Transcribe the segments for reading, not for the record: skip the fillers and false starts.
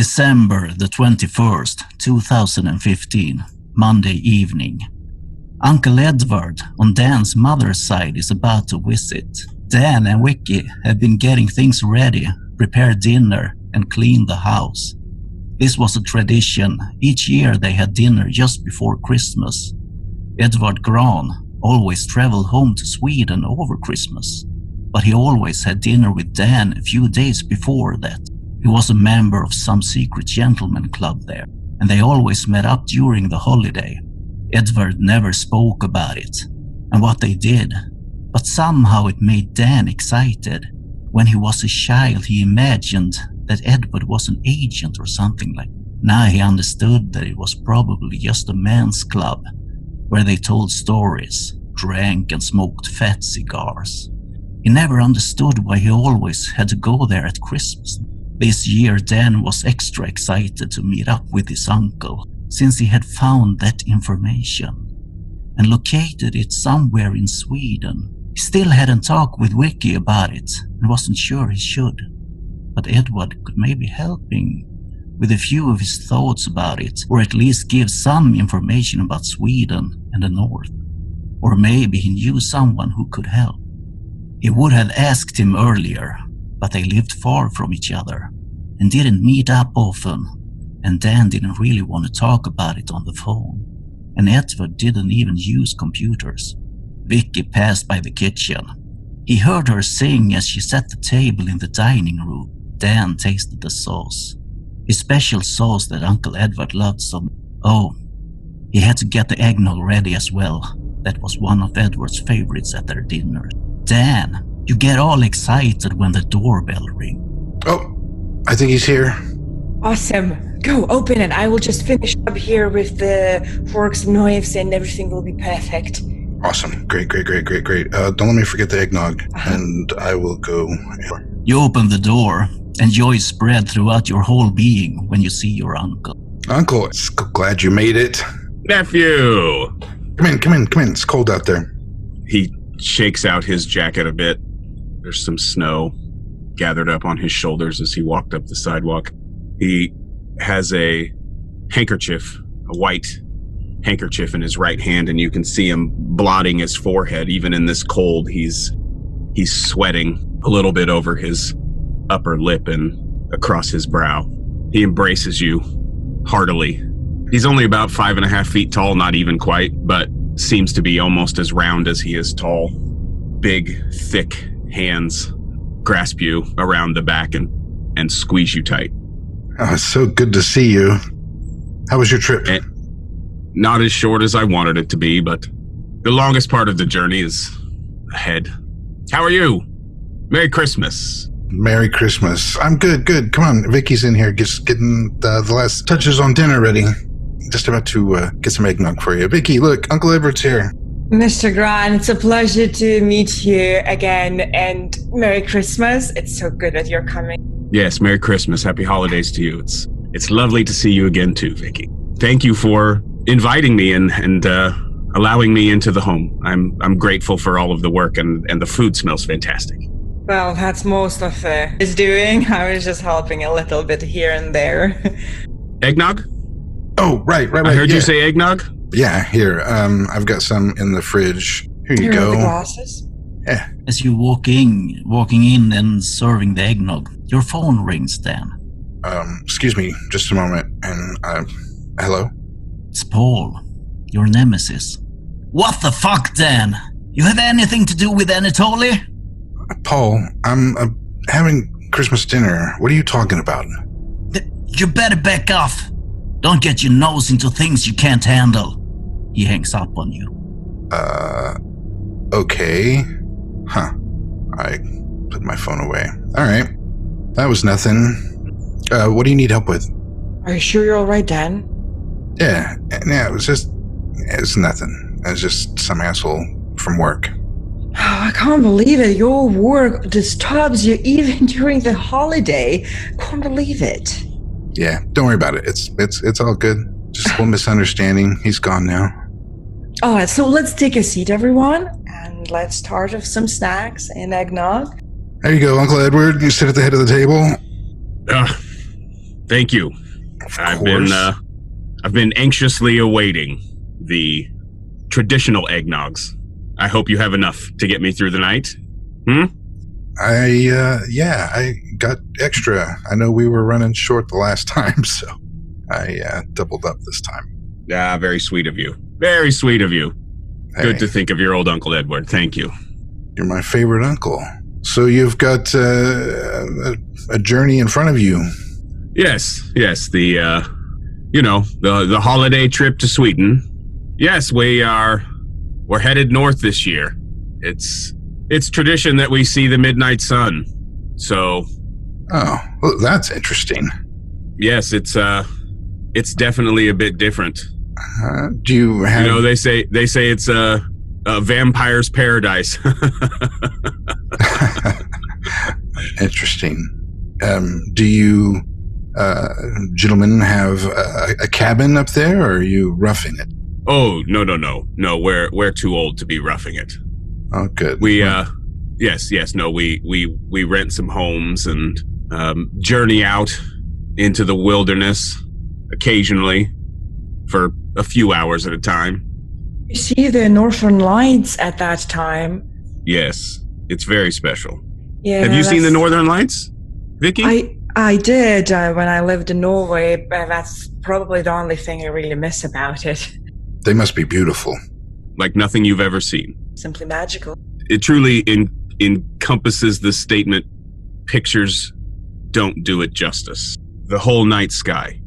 December the 21st, 2015, Monday evening. Uncle Edvard on Dan's mother's side is about to visit. Dan and Vicky have been getting things ready, prepare dinner, and clean the house. This was a tradition. Each year they had dinner just before Christmas. Edvard Gran always traveled home to Sweden over Christmas, but he always had dinner with Dan a few days before that. He was a member of some secret gentleman club there, and they always met up during the holiday. Edvard never spoke about it and what they did, but somehow it made Dan excited. When he was a child, he imagined that Edvard was an agent or something like that. Now he understood that it was probably just a men's club where they told stories, drank and smoked fat cigars. He never understood why he always had to go there at Christmas. This year Dan was extra excited to meet up with his uncle, since he had found that information and located it somewhere in Sweden. He still hadn't talked with Vicky about it and wasn't sure he should, but Edvard could maybe help him with a few of his thoughts about it, or at least give some information about Sweden and the North. Or maybe he knew someone who could help. He would have asked him earlier, but they lived far from each other and didn't meet up often, and Dan didn't really want to talk about it on the phone. And Edvard didn't even use computers. Vicky passed by the kitchen. He heard her sing as she set the table in the dining room. Dan tasted the sauce. His special sauce that Uncle Edvard loved so much. Oh, he had to get the eggnog ready as well. That was one of Edward's favorites at their dinners. Dan, you get all excited when the doorbell rings. Oh, I think he's here. Awesome. Go, open it. I will just finish up here with the forks and knives and everything will be perfect. Awesome. Great. Don't let me forget the eggnog, and I will go. You open the door, and joy spread throughout your whole being when you see your uncle. Uncle, glad you made it. Nephew! Come in. It's cold out there. He shakes out his jacket a bit. There's some snow gathered up on his shoulders as he walked up the sidewalk. He has a handkerchief, a white handkerchief in his right hand, and you can see him blotting his forehead. Even in this cold, he's sweating a little bit over his upper lip and across his brow. He embraces you heartily. He's only about 5.5 feet tall, not even quite, but seems to be almost as round as he is tall. Big, thick hands grasp you around the back and squeeze you tight. Oh, it's so good to see you. How was your trip? Not as short as I wanted it to be, but the longest part of the journey is ahead. How are you? Merry Christmas. Merry Christmas. I'm good. Come on, Vicky's in here just getting the last touches on dinner ready. Just about to get some eggnog for you. Vicky, look, Uncle Edward's here. Mr. Gran, it's a pleasure to meet you again, and Merry Christmas. It's so good that you're coming. Yes, Merry Christmas. Happy holidays to you. It's lovely to see you again too, Vicky. Thank you for inviting me and allowing me into the home. I'm grateful for all of the work, and the food smells fantastic. Well, that's most of his doing. I was just helping a little bit here and there. Eggnog? Oh, right. I heard you say eggnog? Yeah, here. I've got some in the fridge. Here you go. Are the glasses? Yeah. As you walking in and serving the eggnog, your phone rings, Dan. Excuse me, just a moment. And, hello? It's Paul, your nemesis. What the fuck, Dan? You have anything to do with Anatoly? Paul, I'm having Christmas dinner. What are you talking about? You better back off. Don't get your nose into things you can't handle. He hangs up on you. Okay. Huh. I put my phone away. All right. That was nothing. What do you need help with? Are you sure you're all right, Dan? Yeah, it's nothing. It's just some asshole from work. Oh, I can't believe it. Your work disturbs you even during the holiday. Can't believe it. Yeah, don't worry about it. It's all good. Just a little misunderstanding. He's gone now. All right, so let's take a seat, everyone, and let's start with some snacks and eggnog. There you go, Uncle Edward. You sit at the head of the table. Thank you. I've been anxiously awaiting the traditional eggnogs. I hope you have enough to get me through the night. I got extra. I know we were running short the last time, so I doubled up this time. Ah, very sweet of you. Very sweet of you. Hey, good to think of your old Uncle Edward. Thank you. You're my favorite uncle. So you've got a journey in front of you. Yes. The holiday trip to Sweden. Yes, we're headed north this year. It's tradition that we see the midnight sun. So. Oh, well, that's interesting. Yes, it's definitely a bit different. Do you have? They say it's a vampire's paradise. Interesting. Do you, gentlemen, have a cabin up there, or are you roughing it? Oh, no. No, we're too old to be roughing it. Oh, good. We rent some homes and journey out into the wilderness occasionally for a few hours at a time. You see the Northern Lights at that time. Yes, it's very special. Yeah. Have you seen the Northern Lights, Vicky? I did when I lived in Norway, but that's probably the only thing I really miss about it. They must be beautiful. Like nothing you've ever seen. Simply magical. It truly encompasses the statement, pictures don't do it justice. The whole night sky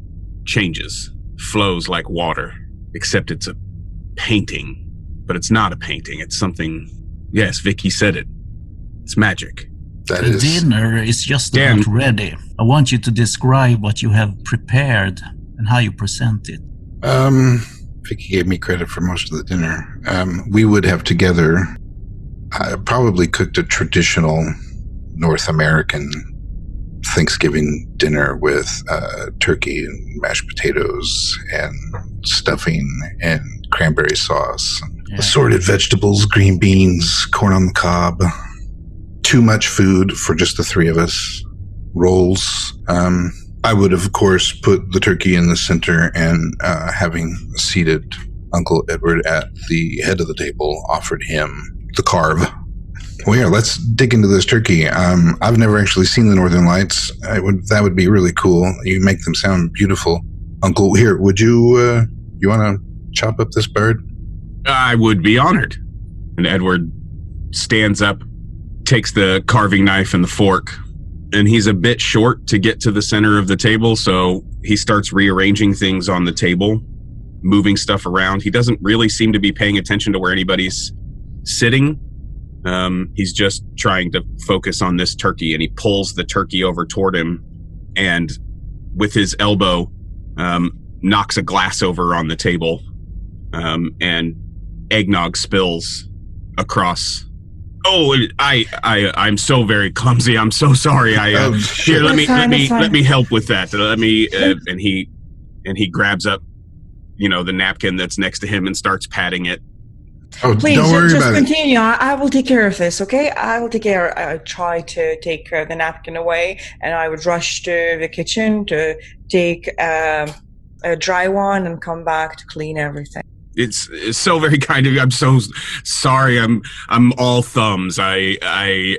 changes, flows like water, except it's a painting. But it's not a painting, it's something... Yes, Vicky said it. It's magic. The dinner is just about ready. I want you to describe what you have prepared and how you present it. Vicky gave me credit for most of the dinner. We would have together probably cooked a traditional North American Thanksgiving dinner with turkey and mashed potatoes and stuffing and cranberry sauce, assorted vegetables, green beans, corn on the cob. Too much food for just the three of us. Rolls. I would, of course, put the turkey in the center and, having seated Uncle Edward at the head of the table, offered him the carve. Well, yeah, let's dig into this turkey. I've never actually seen the Northern Lights. That would be really cool. You make them sound beautiful. Uncle, here, would you want to chop up this bird? I would be honored. And Edward stands up, takes the carving knife and the fork, and he's a bit short to get to the center of the table, so he starts rearranging things on the table, moving stuff around. He doesn't really seem to be paying attention to where anybody's sitting. He's just trying to focus on this turkey, and he pulls the turkey over toward him, and with his elbow, knocks a glass over on the table, and eggnog spills across. Oh, I'm so very clumsy. I'm so sorry. Here, let me help with that. And he grabs up, the napkin that's next to him and starts patting it. Oh, please, don't worry just about continue. I will take care of this, okay? I will take care. I'll try to take the napkin away, and I would rush to the kitchen to take a dry one and come back to clean everything. It's so very kind of you. I'm so sorry. I'm all thumbs. No, I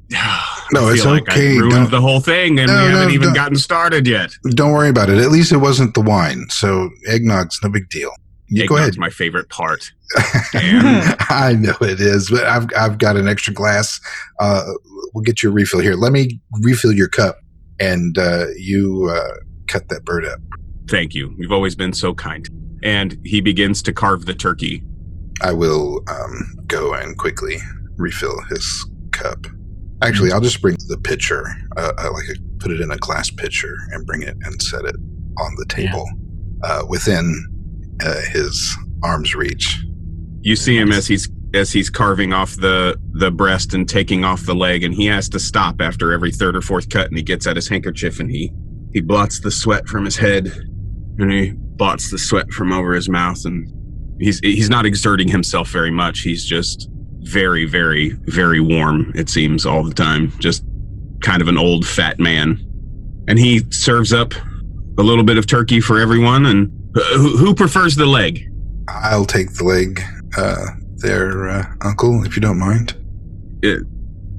it's feel like okay. I ruined the whole thing, and we haven't even gotten started yet. Don't worry about it. At least it wasn't the wine, so eggnog's no big deal. Go ahead. Eggnog's my favorite part. I know it is, but I've got an extra glass. We'll get you a refill here. Let me refill your cup, and you cut that bird up. Thank you. You've always been so kind. And he begins to carve the turkey. I will go and quickly refill his cup. Actually, I'll just bring the pitcher, put it in a glass pitcher and bring it and set it on the table within his arm's reach. You see him as he's carving off the breast and taking off the leg, and he has to stop after every third or fourth cut, and he gets out his handkerchief and he blots the sweat from his head, and he blots the sweat from over his mouth, and he's not exerting himself very much. He's just very, very, very warm, it seems, all the time. Just kind of an old fat man. And he serves up a little bit of turkey for everyone. And who prefers the leg? I'll take the leg there, Uncle, if you don't mind.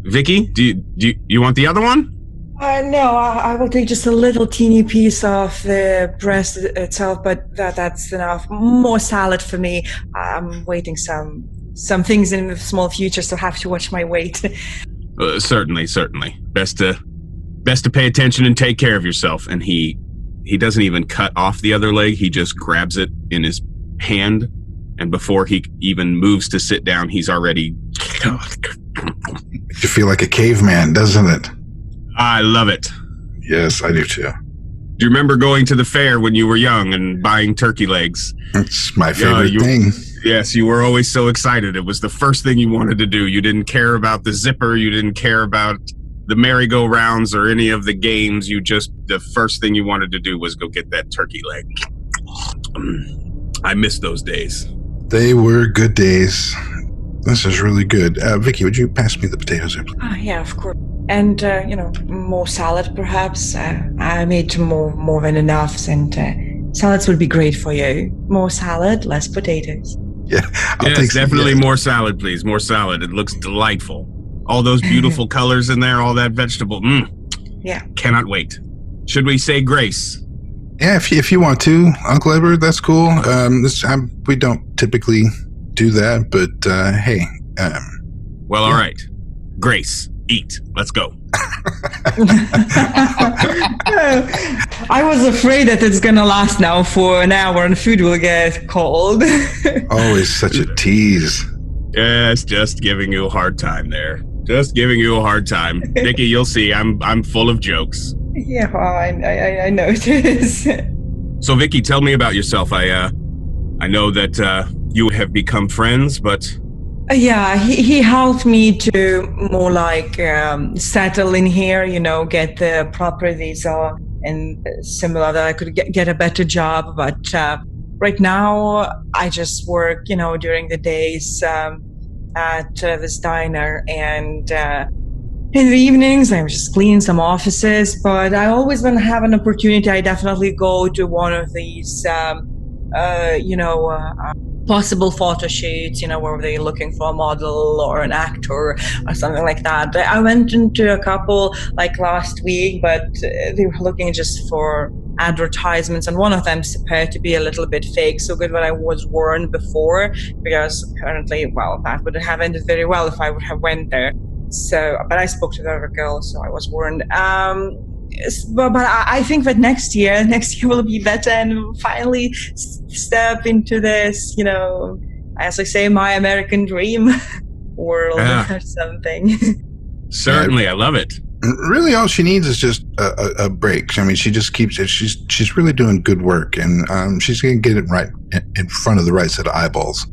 Vicky, do you want the other one? No, I will take just a little teeny piece of the breast itself, but that's enough. More salad for me. I'm waiting some things in the small future, so I have to watch my weight. Certainly. Best to pay attention and take care of yourself. And he doesn't even cut off the other leg. He just grabs it in his hand, and before he even moves to sit down, he's already... You feel like a caveman, doesn't it? I love it. Yes, I do too. Do you remember going to the fair when you were young and buying turkey legs? It's my favorite thing. Yes, you were always so excited. It was the first thing you wanted to do. You didn't care about the zipper. You didn't care about the merry-go-rounds or any of the games. The first thing you wanted to do was go get that turkey leg. I miss those days. They were good days. This is really good. Vicky, would you pass me the potatoes here, please? Yeah, of course. And, more salad, perhaps. I made more than enough, and salads would be great for you. More salad, less potatoes. Yeah, yes, definitely more salad, please. More salad. It looks delightful. All those beautiful colors in there, all that vegetable. Yeah. Cannot wait. Should we say grace? Yeah, if you want to, Uncle Edward, that's cool. We don't typically do that, but hey. Well, all right. Grace, eat. Let's go. I was afraid that it's gonna last now for an hour and food will get cold. Always such a tease. Yes, just giving you a hard time there. Just giving you a hard time. Vicky, you'll see, I'm full of jokes. Yeah, I noticed. So, Vicky, tell me about yourself. I know that you have become friends, but... Yeah, he helped me to more like settle in here, get the proper visa and similar, that I could get a better job. But right now, I just work, during the days at this diner, and in the evenings, I'm just cleaning some offices. But I always, when I have an opportunity, I definitely go to one of these, possible photo shoots, where they're looking for a model or an actor or something like that. I went into a couple like last week, but they were looking just for advertisements, and one of them appeared to be a little bit fake, so good that I was warned before, because apparently, that would have ended very well if I would have went there. So, but I spoke to the other girl, so I was warned. But I think that next year will be better, and finally step into this, as I say, my American dream world or something. Certainly, I love it. Really, all she needs is just a break. I mean, she just keeps it. She's really doing good work, and she's going to get it right in front of the right set of eyeballs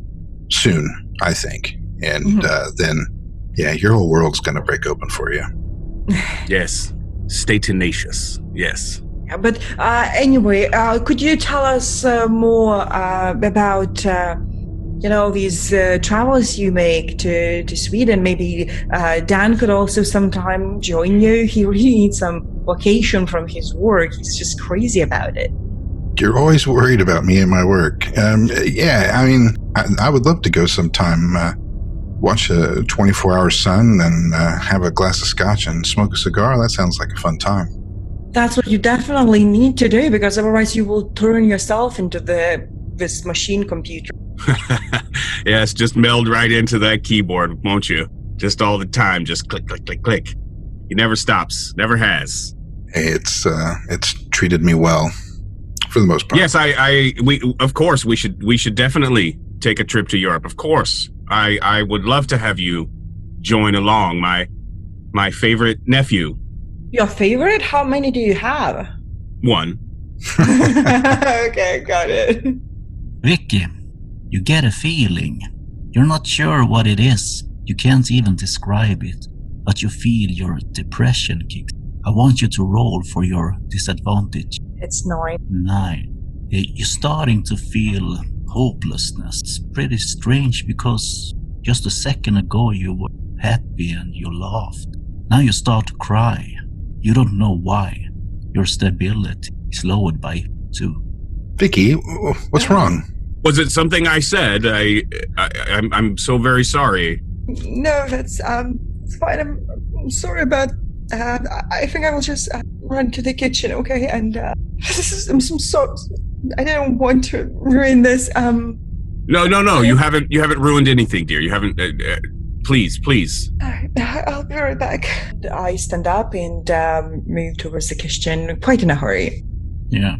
soon, I think. And then, your whole world's going to break open for you. Yes. Stay tenacious. Yes. Yeah, but anyway, could you tell us more about these travels you make to Sweden? Maybe Dan could also sometime join you. He really needs some vacation from his work. He's just crazy about it. You're always worried about me and my work. I would love to go sometime. Watch a 24-hour sun and have a glass of scotch and smoke a cigar. That sounds like a fun time. That's what you definitely need to do, because otherwise you will turn yourself into this machine computer. Yes, just meld right into that keyboard, won't you? Just all the time, just click, click, click, click. He never stops, never has. Hey, it's treated me well, for the most part. Yes, we should definitely take a trip to Europe, of course. I would love to have you join along, my favorite nephew. Your favorite? How many do you have? One. Okay, got it. Vicky, you get a feeling. You're not sure what it is. You can't even describe it, but you feel your depression kicks. I want you to roll for your disadvantage. It's 9. 9. You're starting to feel hopelessness. It's pretty strange, because just a second ago you were happy and you laughed. Now you start to cry. You don't know why. Your stability, is lowered by 2. Vicky, what's wrong? Was it something I said? I'm so very sorry. No, that's it's fine. I'm sorry about. I think I will just run to the kitchen, okay? And I'm so. I don't want to ruin this. No. You haven't ruined anything, dear. You haven't. Please. I'll be right back. I stand up and move towards the kitchen, quite in a hurry. Yeah.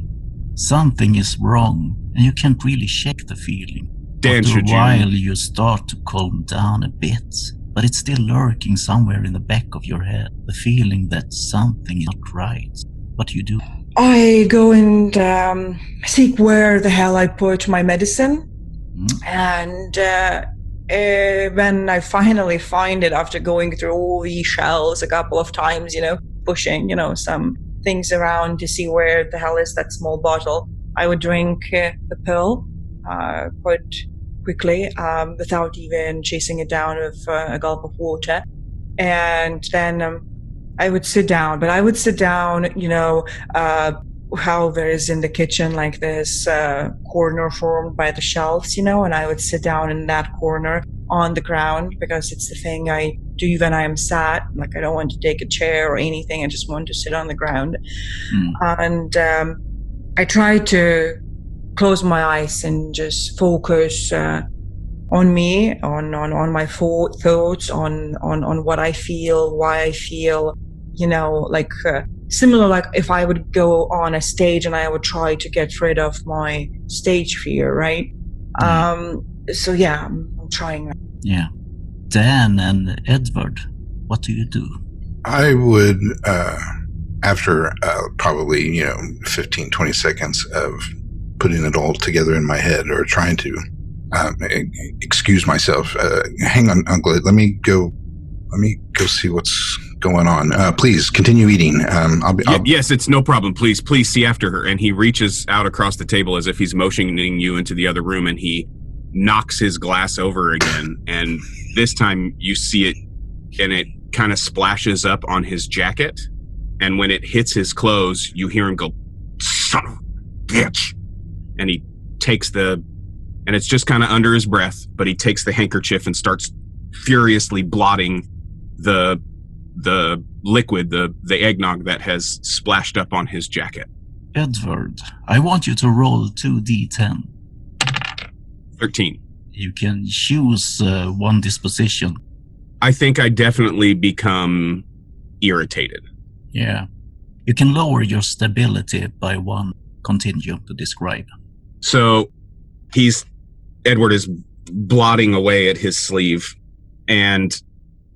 Something is wrong, and you can't really shake the feeling. Dan, After should a while, you start to calm down a bit, but it's still lurking somewhere in the back of your head, the feeling that something is not right. What do you do? I go and seek where the hell I put my medicine. And when I finally find it after going through all these shelves a couple of times, pushing, some things around to see where the hell is that small bottle, I would drink the pill quite quickly without even chasing it down with a gulp of water. And then I would sit down, but I would sit down, how there is in the kitchen, like this corner formed by the shelves, and I would sit down in that corner on the ground because it's the thing I do when I am sat. Like, I don't want to take a chair or anything. I just want to sit on the ground. And I try to close my eyes and just focus on me, on my thoughts, on what I feel, why I feel, similar, like if I would go on a stage and I would try to get rid of my stage fear, right? So yeah, I'm trying. Yeah. Dan and Edvard, what do you do? I would, after probably, 15, 20 seconds of putting it all together in my head or trying to excuse myself, hang on, Uncle, let me go see what's going on. Please continue eating. Yes, it's no problem. Please see after her. And he reaches out across the table as if he's motioning you into the other room, and he knocks his glass over again. And this time you see it, and it kind of splashes up on his jacket. And when it hits his clothes, you hear him go, "Son of a bitch!" And he takes and it's just kind of under his breath, but he takes the handkerchief and starts furiously blotting the liquid, the eggnog that has splashed up on his jacket. Edvard, I want you to roll 2d10. 13. You can choose one disposition. I think I definitely become irritated. Yeah. You can lower your stability by 1. Continue to describe. So Edward is blotting away at his sleeve and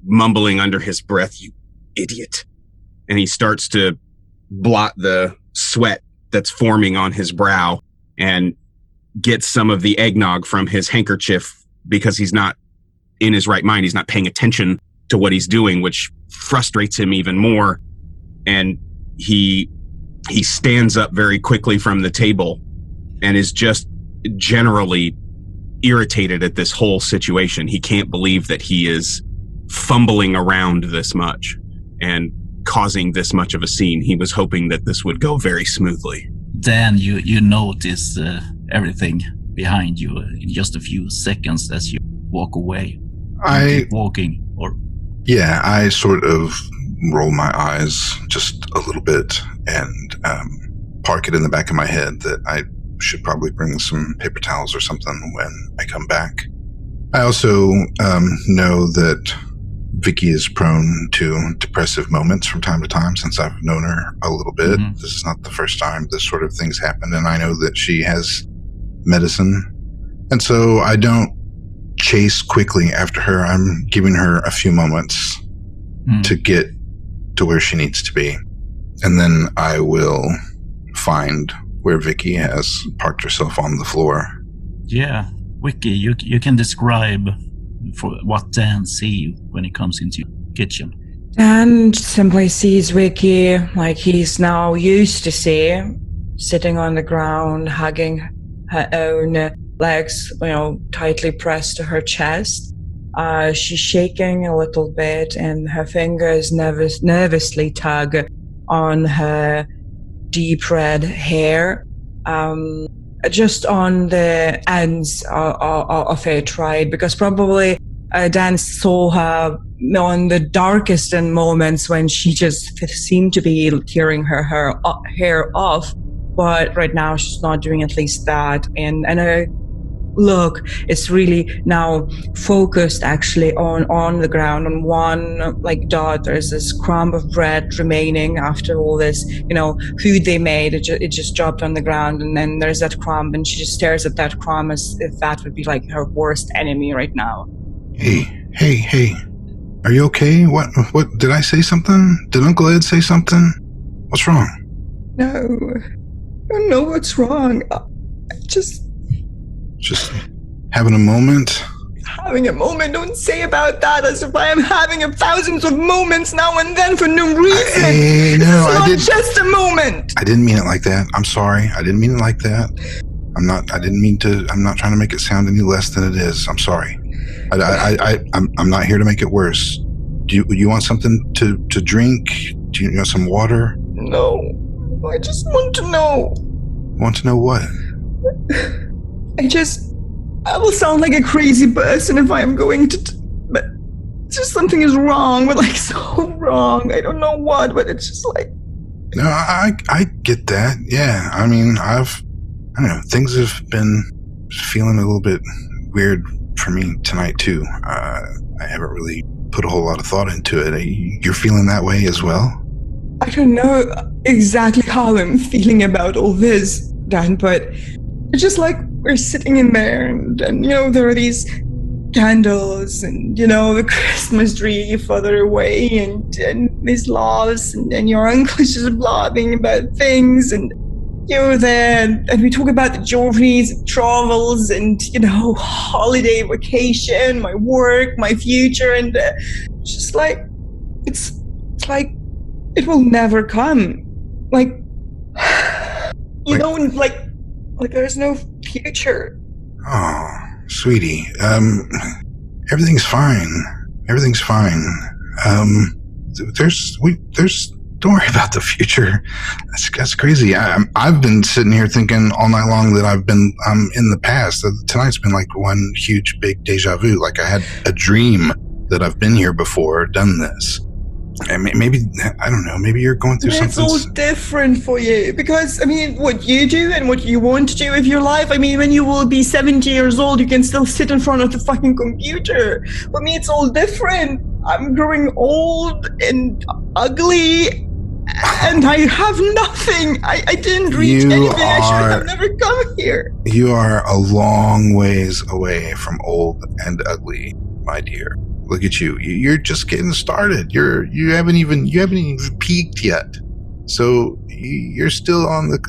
mumbling under his breath, "You idiot." And he starts to blot the sweat that's forming on his brow and gets some of the eggnog from his handkerchief because he's not in his right mind. He's not paying attention to what he's doing, which frustrates him even more. And he stands up very quickly from the table and is just generally irritated at this whole situation. He can't believe that he is fumbling around this much and causing this much of a scene. He was hoping that this would go very smoothly. Dan, you notice everything behind you in just a few seconds as you walk away. Keep walking, or yeah, I sort of roll my eyes just a little bit and park it in the back of my head that I should probably bring some paper towels or something when I come back. I also know that Vicky is prone to depressive moments from time to time since I've known her a little bit. Mm-hmm. This is not the first time this sort of thing's happened, and I know that she has medicine. And so I don't chase quickly after her. I'm giving her a few moments to get to where she needs to be. And then I will find where Vicky has parked herself on the floor. Yeah. Vicky, you can describe for what Dan sees when he comes into your kitchen. Dan simply sees Vicky like he's now used to see, sitting on the ground, hugging her own legs, tightly pressed to her chest. She's shaking a little bit, and her fingers nervously tug on her deep red hair, just on the ends of it, right? Because probably Dan saw her on the darkest moments when she just seemed to be tearing her hair off. But right now she's not doing at least that. And her look is really now focused actually on the ground, on one like dot. There's this crumb of bread remaining after all this, food they made. It just dropped on the ground, and then there's that crumb, and she just stares at that crumb as if that would be like her worst enemy right now. Hey. Are you okay? What did I say something? Did Uncle Ed say something? What's wrong? No, I don't know what's wrong. Just having a moment? Having a moment? Don't say about that as if I am having thousands of moments now and then for no reason. Hey, no, I didn't. It's not just a moment. I didn't mean it like that. I'm sorry. I didn't mean it like that. I'm not trying to make it sound any less than it is. I'm sorry. I'm not here to make it worse. Do you want something to drink? Do you want some water? No. I just want to know. Want to know what? I will sound like a crazy person if I am going to, but it's just something is wrong, but like so wrong. I don't know what, but it's just like. No, I get that. Yeah, I mean, I don't know, things have been feeling a little bit weird for me tonight too. I haven't really put a whole lot of thought into it. You're feeling that way as well? I don't know exactly how I'm feeling about all this, Dan, but it's just like we're sitting in there and there are these candles and, the Christmas tree further away and these laughs and your uncle is just blabbing about things and you're there and we talk about the journeys, travels and, holiday vacation, my work, my future, and it's just like, it's like it will never come. Like, like there's no future. Oh, sweetie. Everything's fine. Everything's fine. Don't worry about the future. That's crazy. I've been sitting here thinking all night long that I've been in the past. Tonight's been like one huge big deja vu. Like I had a dream that I've been here before, done this. And maybe, I don't know, maybe you're going through something. It's all different for you because, what you do and what you want to do with your life, when you will be 70 years old, you can still sit in front of the fucking computer. For me, it's all different. I'm growing old and ugly and I have nothing. I didn't reach anything. I should have never come here. You are a long ways away from old and ugly, my dear. Look at you. You're just getting started. You haven't even peaked yet. So you're still on the.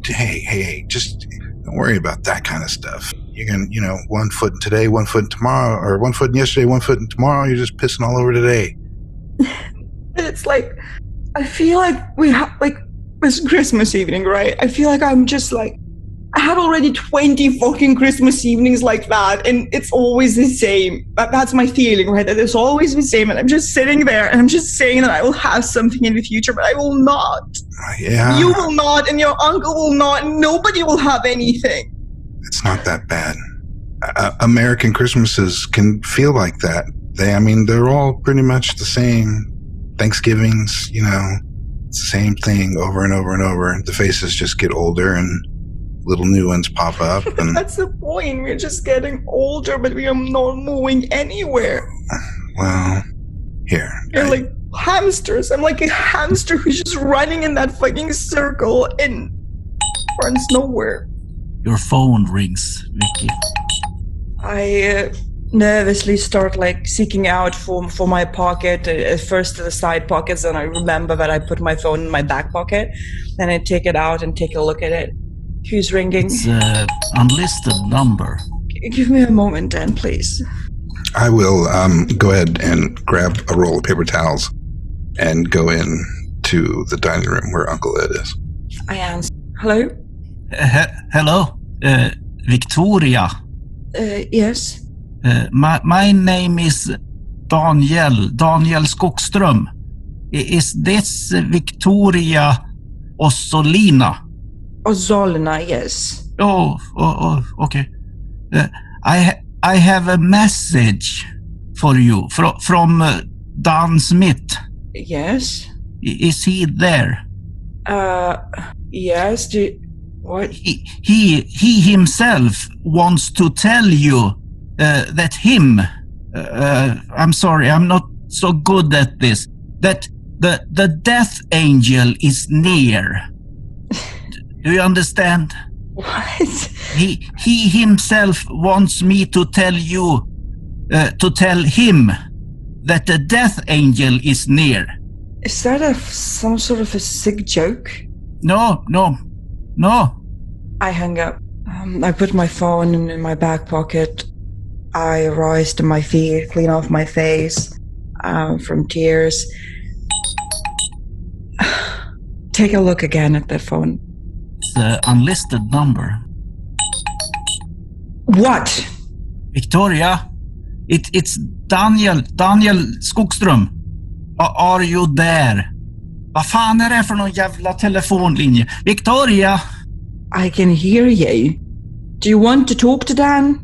Hey, just don't worry about that kind of stuff. You can, 1 foot in today, 1 foot in tomorrow, or 1 foot in yesterday, 1 foot in tomorrow. You're just pissing all over today. It's like, I feel like we have, like, it's Christmas evening, right? I feel like I'm just like, I had already 20 fucking Christmas evenings like that, and it's always the same. That's my feeling, right? That it's always the same, and I'm just sitting there, and I'm just saying that I will have something in the future, but I will not. Yeah. You will not, and your uncle will not, and nobody will have anything. It's not that bad. American Christmases can feel like that. They're all pretty much the same. Thanksgivings, it's the same thing over and over and over. The faces just get older and little new ones pop up. And that's the point. We're just getting older, but we are not moving anywhere. Well, here. You're like hamsters. I'm like a hamster who's just running in that fucking circle and runs nowhere. Your phone rings, Vicky. I nervously start seeking out for my pocket, first to the side pockets, and I remember that I put my phone in my back pocket. Then I take it out and take a look at it. Who's ringing? It's an unlisted number. Give me a moment, Dan, please. I will go ahead and grab a roll of paper towels and go in to the dining room where Uncle Ed is. I answer. Hello? Hello? Victoria? Yes? My name is Daniel Skogström. Is this Victoria Ossolina. Ozolina, yes. Oh, okay. I have a message for you from Dan Smith. Yes. Is he there? Yes. What? He himself wants to tell you that him. I'm sorry, I'm not so good at this. That the death angel is near. Do you understand? What? He himself wants me to tell you, to tell him that the death angel is near. Is that some sort of a sick joke? No. I hung up. I put my phone in my back pocket. I rise to my feet, clean off my face from tears. Take a look again at the phone. It's an unlisted number. What? Victoria, it's Daniel Skogström. Are you there? Vad fan är det för någon jävla telefonlinje? Victoria! I can hear you. Do you want to talk to Dan?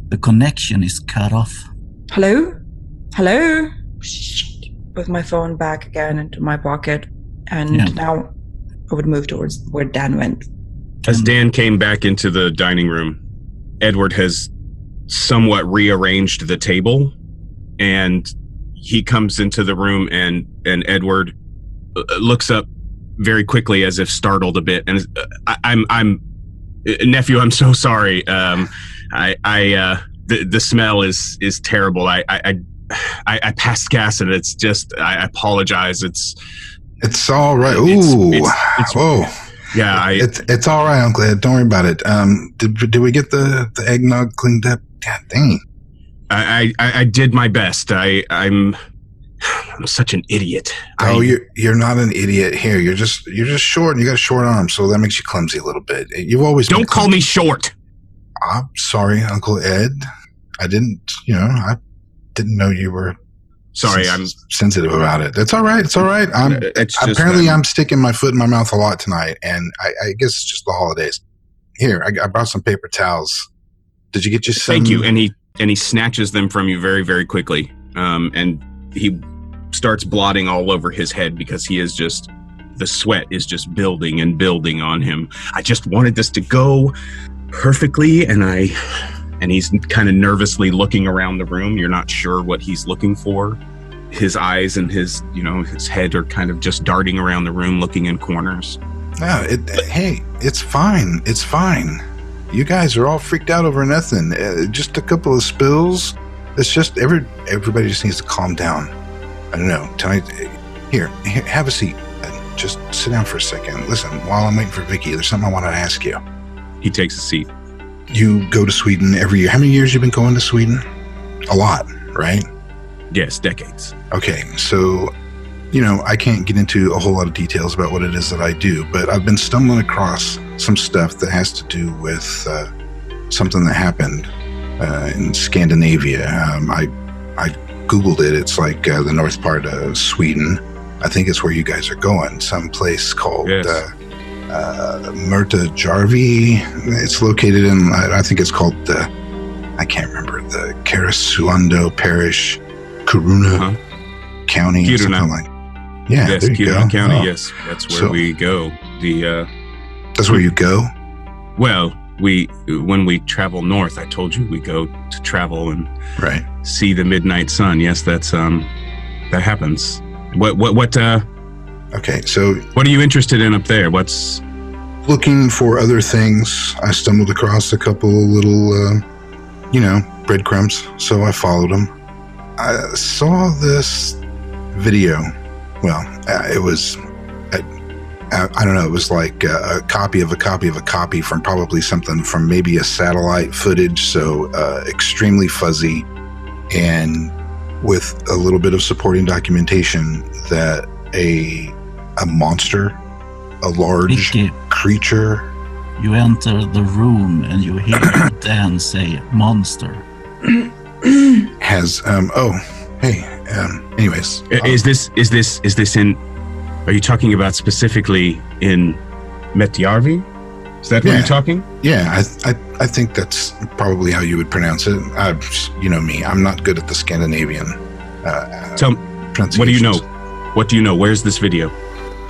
The connection is cut off. Hello? Shit. Put my phone back again into my pocket. And now I would move towards where Dan went. As Dan came back into the dining room, Edward has somewhat rearranged the table, and he comes into the room, and Edward looks up very quickly as if startled a bit. And I'm nephew, I'm so sorry. The smell is terrible. I passed gas, and it's just, I apologize. It's all right. Ooh. Whoa. Yeah. It's all right, Uncle Ed. Don't worry about it. Did we get the eggnog cleaned up? God dang. I did my best. I'm such an idiot. You're not an idiot. Here, you're just short, and you got short arms, so that makes you clumsy a little bit. You've always don't call me short. I'm sorry, Uncle Ed. I didn't know you were. Sorry, I'm sensitive about it. That's all right. It's all right. I'm sticking my foot in my mouth a lot tonight, and I guess it's just the holidays. Here, I brought some paper towels. Did you get your son? Thank you. And he snatches them from you very, very quickly. And he starts blotting all over his head because the sweat is just building and building on him. I just wanted this to go perfectly, and he's kind of nervously looking around the room. You're not sure what he's looking for. His eyes and his head are kind of just darting around the room, looking in corners. No, hey, it's fine. It's fine. You guys are all freaked out over nothing. Just a couple of spills. It's just everybody just needs to calm down. I don't know. Tonight, here, have a seat. Just sit down for a second. Listen, while I'm waiting for Vicky, there's something I wanted to ask you. He takes a seat. You go to Sweden every year. How many years you been going to Sweden? A lot, right? Yes, decades. Okay, so, I can't get into a whole lot of details about what it is that I do, but I've been stumbling across some stuff that has to do with something that happened in Scandinavia. I Googled it. It's like the north part of Sweden. I think it's where you guys are going. Some place called Minta Krikomi. It's located in, I think it's called I can't remember, the Karesuando Parish, Kiruna County, Kiruna. Something like. Yeah, yes, there you Kiruna go. County. Yes, that's where we go. That's where you go. Well, when we travel north, I told you we go to travel and see the midnight sun. Yes, that's that happens. What? Okay, so what are you interested in up there? What's looking for other things? I stumbled across a couple little, breadcrumbs, so I followed them. I saw this video. Well, it was, I don't know, it was like a copy of a copy of a copy from probably something from maybe a satellite footage, so extremely fuzzy, and with a little bit of supporting documentation that a monster, a large Vicky, creature. You enter the room and you hear Dan say monster. Has anyways, is this in Are you talking about specifically in Metjärvi? Is that where you're talking? Yeah, I think that's probably how you would pronounce it. You know me, I'm not good at the Scandinavian pronunciations. What do you know? What do you know? Where's this video?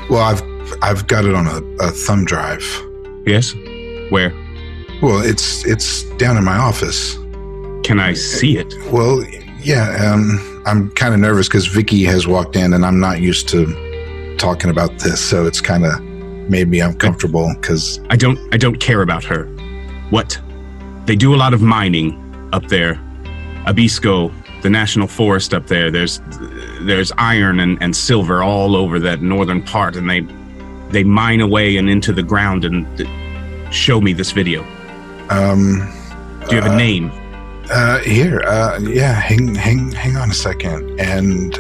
Well, I've got it on a thumb drive. Yes? Where? Well, it's down in my office. Can I see it? Well, yeah, I'm kind of nervous because Vicky has walked in and I'm not used to talking about this, so it's kind of made me uncomfortable because I don't care about her. What? They do a lot of mining up there. Abisko, the national forest up there. There's iron and silver all over that northern part, and they mine away and into the ground. And show me this video. Do you have a name? Here. Yeah. Hang on a second, and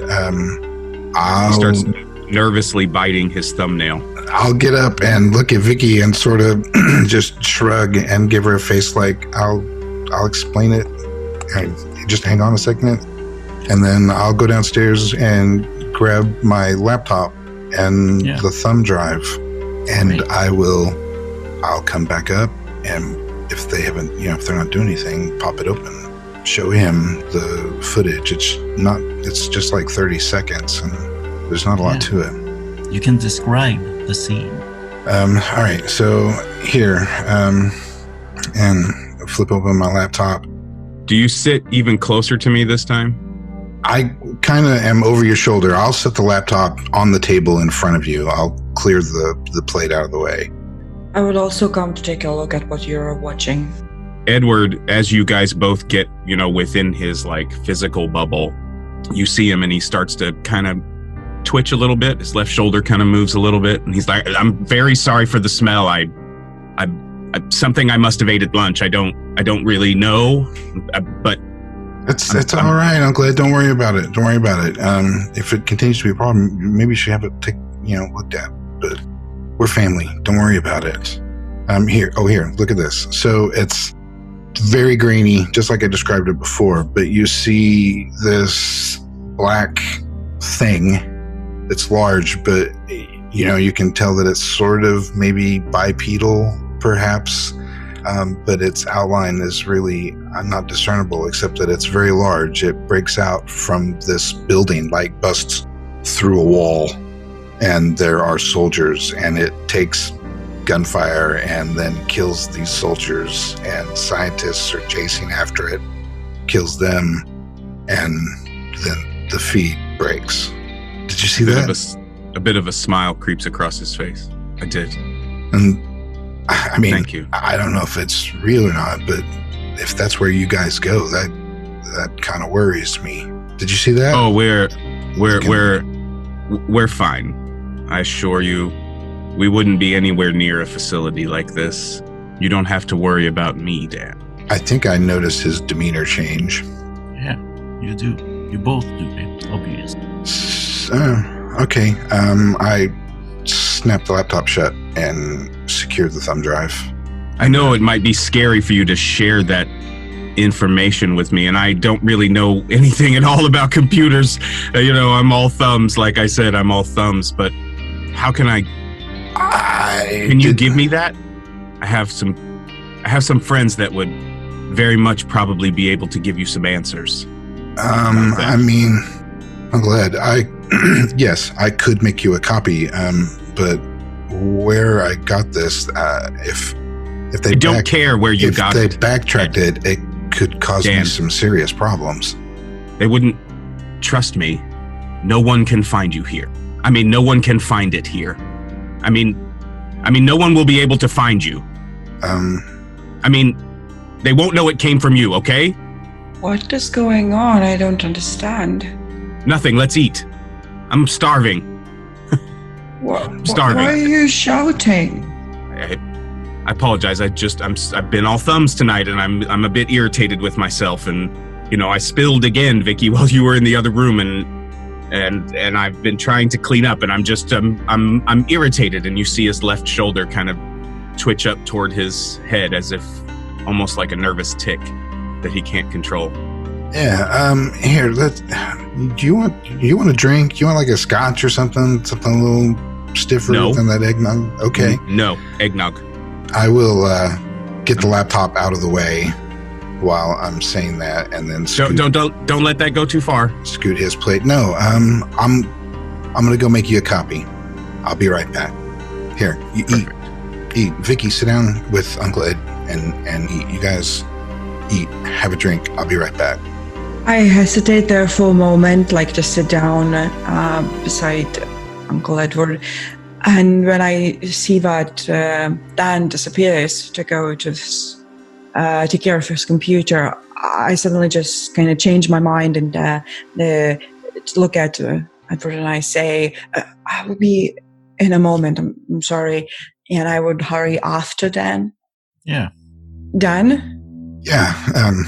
He starts nervously biting his thumbnail. I'll get up and look at Vicky and sort of just shrug and give her a face like I'll explain it. Just hang on a second, and then I'll go downstairs and grab my laptop and the thumb drive, and I'll come back up, and if they haven't, if they're not doing anything, pop it open, show him the footage. It's just like 30 seconds, and there's not a lot to it. You can describe the scene. All right, so here, and flip open my laptop. Do you sit even closer to me this time? I kind of am over your shoulder. I'll set the laptop on the table in front of you. I'll clear the plate out of the way. I would also come to take a look at what you're watching. Edward, as you guys both get, within his physical bubble, you see him and he starts to kind of twitch a little bit. His left shoulder kind of moves a little bit, and he's like, "I'm very sorry for the smell. I something I must have ate at lunch. I don't really know, but it's all right, Uncle Ed. Don't worry about it. Don't worry about it. If it continues to be a problem, maybe you should have it looked at. But we're family. Don't worry about it. Here. Look at this. So it's very grainy, just like I described it before. But you see this black thing. It's large, but you can tell that it's sort of maybe bipedal, perhaps. But its outline is really not discernible, except that it's very large. It breaks out from this building, busts through a wall, and there are soldiers, and it takes gunfire and then kills these soldiers, and scientists are chasing after it, kills them, and then the feed breaks. Did you see that? A bit of a smile creeps across his face. I did. And I mean, thank you. I don't know if it's real or not, but if that's where you guys go, that kind of worries me. Did you see that? Oh, we're fine. I assure you, we wouldn't be anywhere near a facility like this. You don't have to worry about me, Dan. I think I noticed his demeanor change. Yeah, you do. You both do it, obviously. Okay. I snapped the laptop shut and secured the thumb drive. I know it might be scary for you to share that information with me, and I don't really know anything at all about computers. I'm all thumbs. Like I said, I'm all thumbs. But how can Can you give me that? I have some friends that would very much probably be able to give you some answers. I mean, I'm glad. Yes, I could make you a copy. But where I got this, if they I don't care where you got it. If they backtracked it, it could cause me some serious problems. They wouldn't trust me. No one can find you here. I mean, no one can find it here. I mean, no one will be able to find you. I mean, they won't know it came from you, okay? What is going on? I don't understand. Nothing. Let's eat. I'm starving. I'm starving. Why are you shouting? I apologize. I've been all thumbs tonight, and I'm a bit irritated with myself. And I spilled again, Vicky, while you were in the other room, and I've been trying to clean up, and I'm irritated. And you see his left shoulder kind of twitch up toward his head, as if almost like a nervous tick that he can't control. Yeah. Here. Do you want a drink? You want like a scotch or something? Something a little stiffer than that eggnog? Okay. No eggnog. I will get the laptop out of the way while I'm saying that, and then don't let that go too far. Scoot his plate. No. I'm gonna go make you a copy. I'll be right back. Here, you eat. Vicky, sit down with Uncle Ed and eat. You guys eat. Have a drink. I'll be right back. I hesitate there for a moment, like just sit down beside Uncle Edward. And when I see that Dan disappears to go to take care of his computer, I suddenly just kind of change my mind and look at Edward and I say, I will be in a moment. I'm sorry. And I would hurry after Dan. Yeah. Dan? Yeah,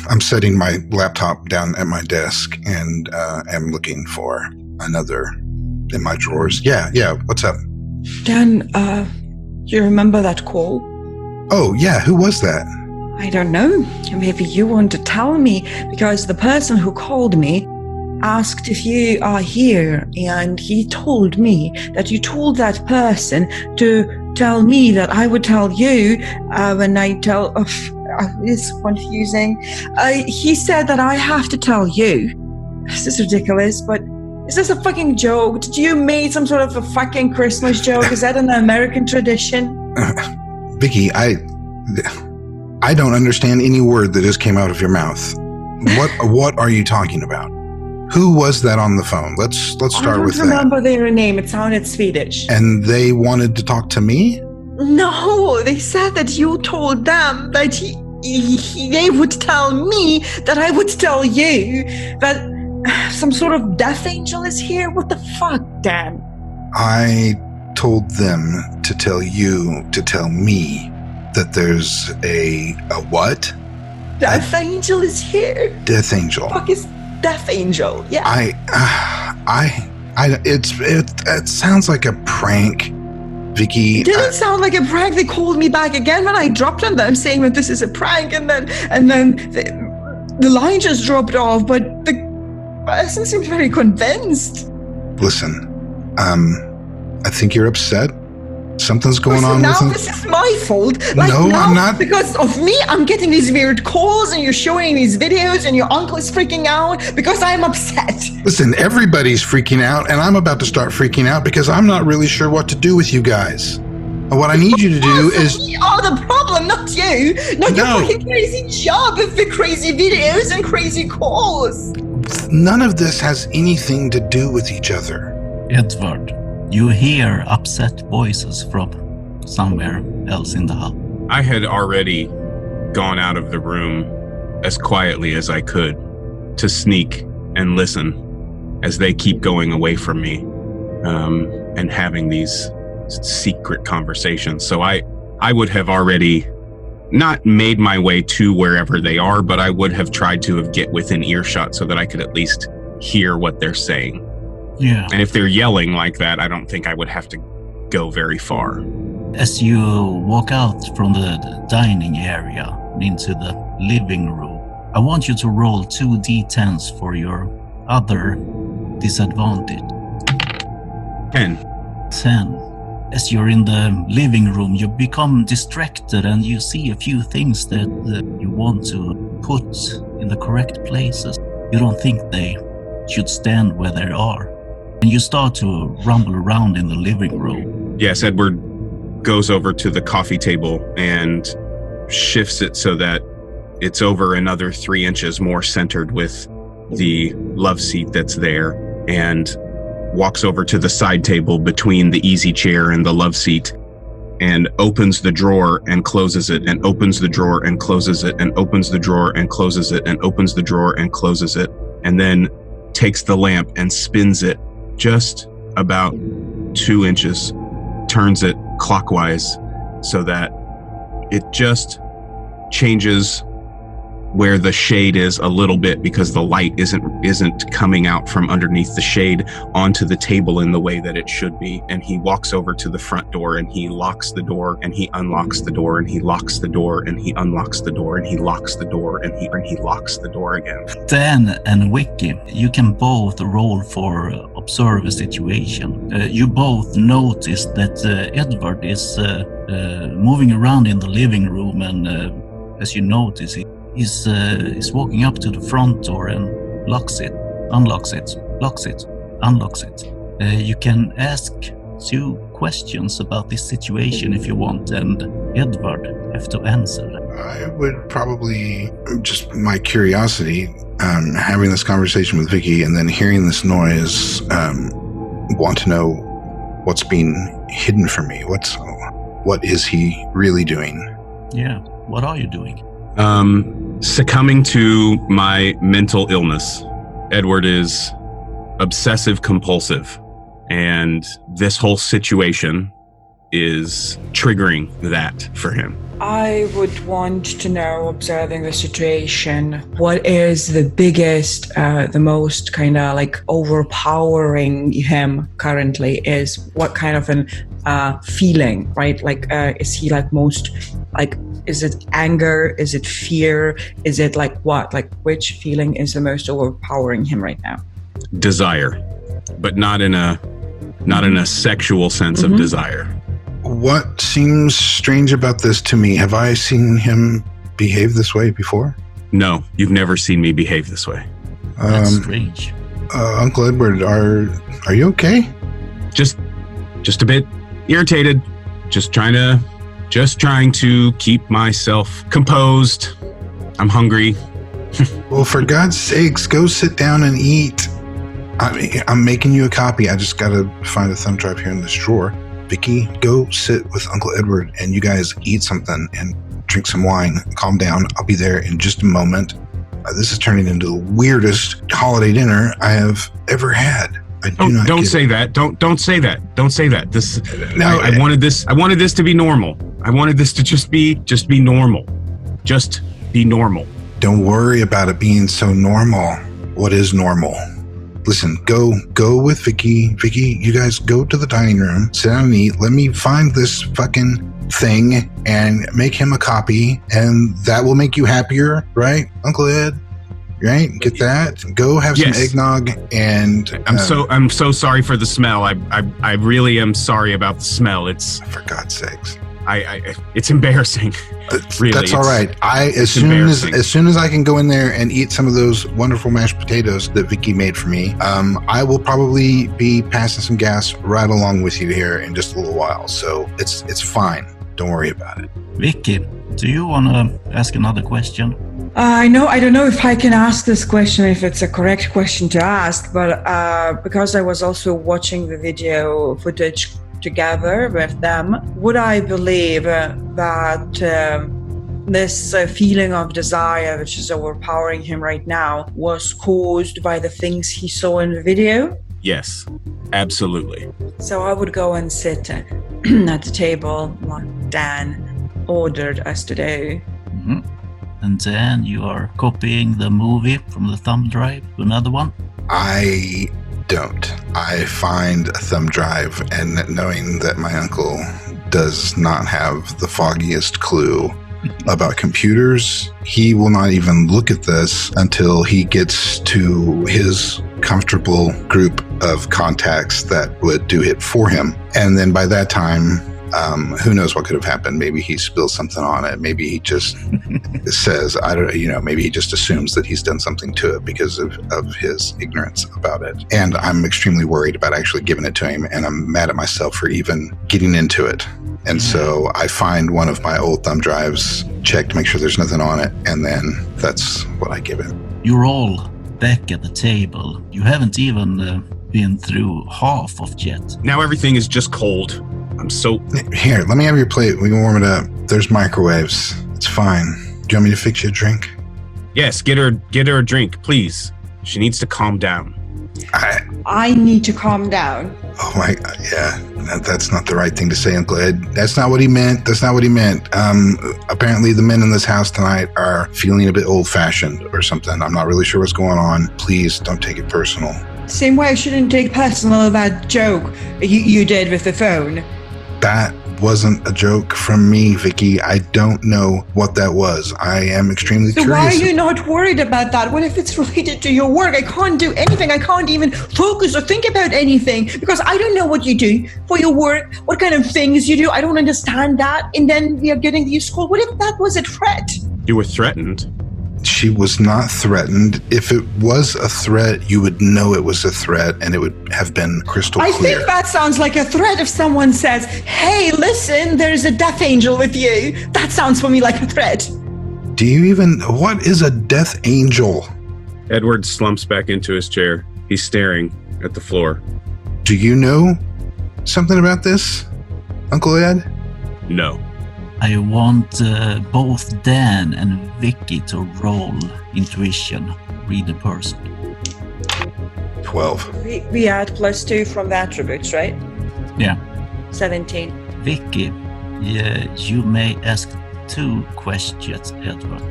I'm setting my laptop down at my desk and am looking for another in my drawers. Yeah, what's up? Dan, do you remember that call? Oh, yeah, who was that? I don't know. Maybe you want to tell me, because the person who called me asked if you are here, and he told me that you told that person to tell me that I would tell you when I tell... it's confusing. He said that I have to tell you. This is ridiculous, but is this a fucking joke? Did you make some sort of a fucking Christmas joke? Is that an American tradition? Vicky, I don't understand any word that just came out of your mouth. What are you talking about? Who was that on the phone? Let's start with that. I don't remember their name. It sounded Swedish. And they wanted to talk to me? No, they said that you told them that they would tell me that I would tell you that some sort of death angel is here. What the fuck, Dan? I told them to tell you to tell me that there's a what? Death angel is here. Death angel. Fuck is death angel? Yeah. It sounds like a prank. Vicky, it didn't sound like a prank. They called me back again when I dropped on them saying that this is a prank, and then the line just dropped off, but the person seemed very convinced. Listen, I think you're upset. Something's going on with him. This is my fault. No, I'm not. Because of me, I'm getting these weird calls and you're showing these videos and your uncle is freaking out because I'm upset. Listen, everybody's freaking out and I'm about to start freaking out because I'm not really sure what to do with you guys. And what I need you to do is... We are the problem, not you. Not your fucking crazy job of the crazy videos and crazy calls. None of this has anything to do with each other. Edvard, you hear upset voices from somewhere else in the house. I had already gone out of the room as quietly as I could to sneak and listen as they keep going away from me and having these secret conversations. So I would have already not made my way to wherever they are, but I would have tried to get within earshot so that I could at least hear what they're saying. Yeah. And if they're yelling like that, I don't think I would have to go very far. As you walk out from the dining area into the living room, I want you to roll 2 d10s for your other disadvantage. 10. As you're in the living room, you become distracted and you see a few things that you want to put in the correct places. You don't think they should stand where they are. And you start to rumble around in the living room. Yes, Edward goes over to the coffee table and shifts it so that it's over another 3 inches more centered with the love seat that's there, and walks over to the side table between the easy chair and the love seat and opens the drawer and closes it and opens the drawer and closes it and opens the drawer and closes it and opens the drawer and closes it, and then takes the lamp and spins it just about 2 inches, turns it clockwise so that it just changes where the shade is a little bit because the light isn't coming out from underneath the shade onto the table in the way that it should be. And he walks over to the front door and he locks the door and he unlocks the door and he locks the door and he unlocks the door and he locks the door and he locks the door again. Dan and Vicky, you can both roll for observe a situation. You both notice that Edvard is moving around in the living room, and as you notice, he's walking up to the front door and locks it, unlocks it, locks it, unlocks it. You can ask 2 questions about this situation if you want, and Edvard have to answer. I would probably, just my curiosity, having this conversation with Vicky and then hearing this noise, want to know what's being hidden from me. What is he really doing? Yeah, what are you doing? Succumbing to my mental illness. Edward is obsessive compulsive, and this whole situation is triggering that for him. I would want to know, observing the situation, what is the biggest, the most kind of like overpowering him currently is what kind of an feeling, right? Like, is he like most, like, is it anger? Is it fear? Is it like what? Like, which feeling is the most overpowering him right now? Desire, but not in a sexual sense of desire. What seems strange about this to me? Have I seen him behave this way before? No, you've never seen me behave this way. That's strange. Uncle Edward, are you okay? Just a bit irritated. Just trying to keep myself composed. I'm hungry. Well, for God's sakes, go sit down and eat. I'm making you a copy. I just gotta find a thumb drive here in this drawer. Vicky, go sit with Uncle Edward and you guys eat something and drink some wine. Calm down. I'll be there in just a moment. This is turning into the weirdest holiday dinner I have ever had. Don't say that. Don't say that. Don't say that. This. No, I wanted this. I wanted this to be normal. I wanted this to just be normal. Just be normal. Don't worry about it being so normal. What is normal? Listen, go with Vicky. Vicky, you guys go to the dining room, sit down and eat. Let me find this fucking thing and make him a copy, and that will make you happier, right, Uncle Ed? Right? Get that? Go have some eggnog, and I'm so sorry for the smell. I really am sorry about the smell. It's, for God's sakes. It's embarrassing. Really, that's all right. As soon as I can go in there and eat some of those wonderful mashed potatoes that Vicky made for me, I will probably be passing some gas right along with you here in just a little while. So it's fine. Don't worry about it. Vicky, do you want to ask another question? I don't know if I can ask this question, if it's a correct question to ask, but because I was also watching the video footage together with them, would I believe that this feeling of desire, which is overpowering him right now, was caused by the things he saw in the video? Yes, absolutely. So I would go and sit at the table like Dan ordered us to do. Mm-hmm. And then you are copying the movie from the thumb drive to another one? I don't. I find a thumb drive, and knowing that my uncle does not have the foggiest clue about computers, he will not even look at this until he gets to his comfortable group of contacts that would do it for him. And then by that time, who knows what could have happened? Maybe he spills something on it. Maybe he just says, maybe he just assumes that he's done something to it because of his ignorance about it. And I'm extremely worried about actually giving it to him. And I'm mad at myself for even getting into it. And so I find one of my old thumb drives, check to make sure there's nothing on it. And then that's what I give him. You're all back at the table. You haven't even been through half of yet. Now everything is just cold. I'm so... Here, let me have your plate. We can warm it up. There's microwaves. It's fine. Do you want me to fix you a drink? Yes, get her a drink, please. She needs to calm down. I need to calm down. Oh my God, yeah. That's not the right thing to say, Uncle Ed. That's not what he meant. Apparently the men in this house tonight are feeling a bit old-fashioned or something. I'm not really sure what's going on. Please don't take it personal. Same way I shouldn't take personal that joke you did with the phone. That wasn't a joke from me, Vicky. I don't know what that was. I am extremely So curious. why are you not worried about that? What if it's related to your work? I can't do anything. I can't even focus or think about anything because I don't know what you do for your work, what kind of things you do. I don't understand that. And then we are getting these calls. What if that was a threat? You were threatened. She was not threatened. If it was a threat, you would know it was a threat and it would have been crystal clear. I think that sounds like a threat if someone says, hey, listen, there's a death angel with you. That sounds for me like a threat. What is a death angel? Edward slumps back into his chair. He's staring at the floor. Do you know something about this, Uncle Ed? No. I want both Dan and Vicky to roll intuition, read the person. 12. We add +2 from the attributes, right? Yeah. 17. Vicky, you may ask 2 questions, Edward.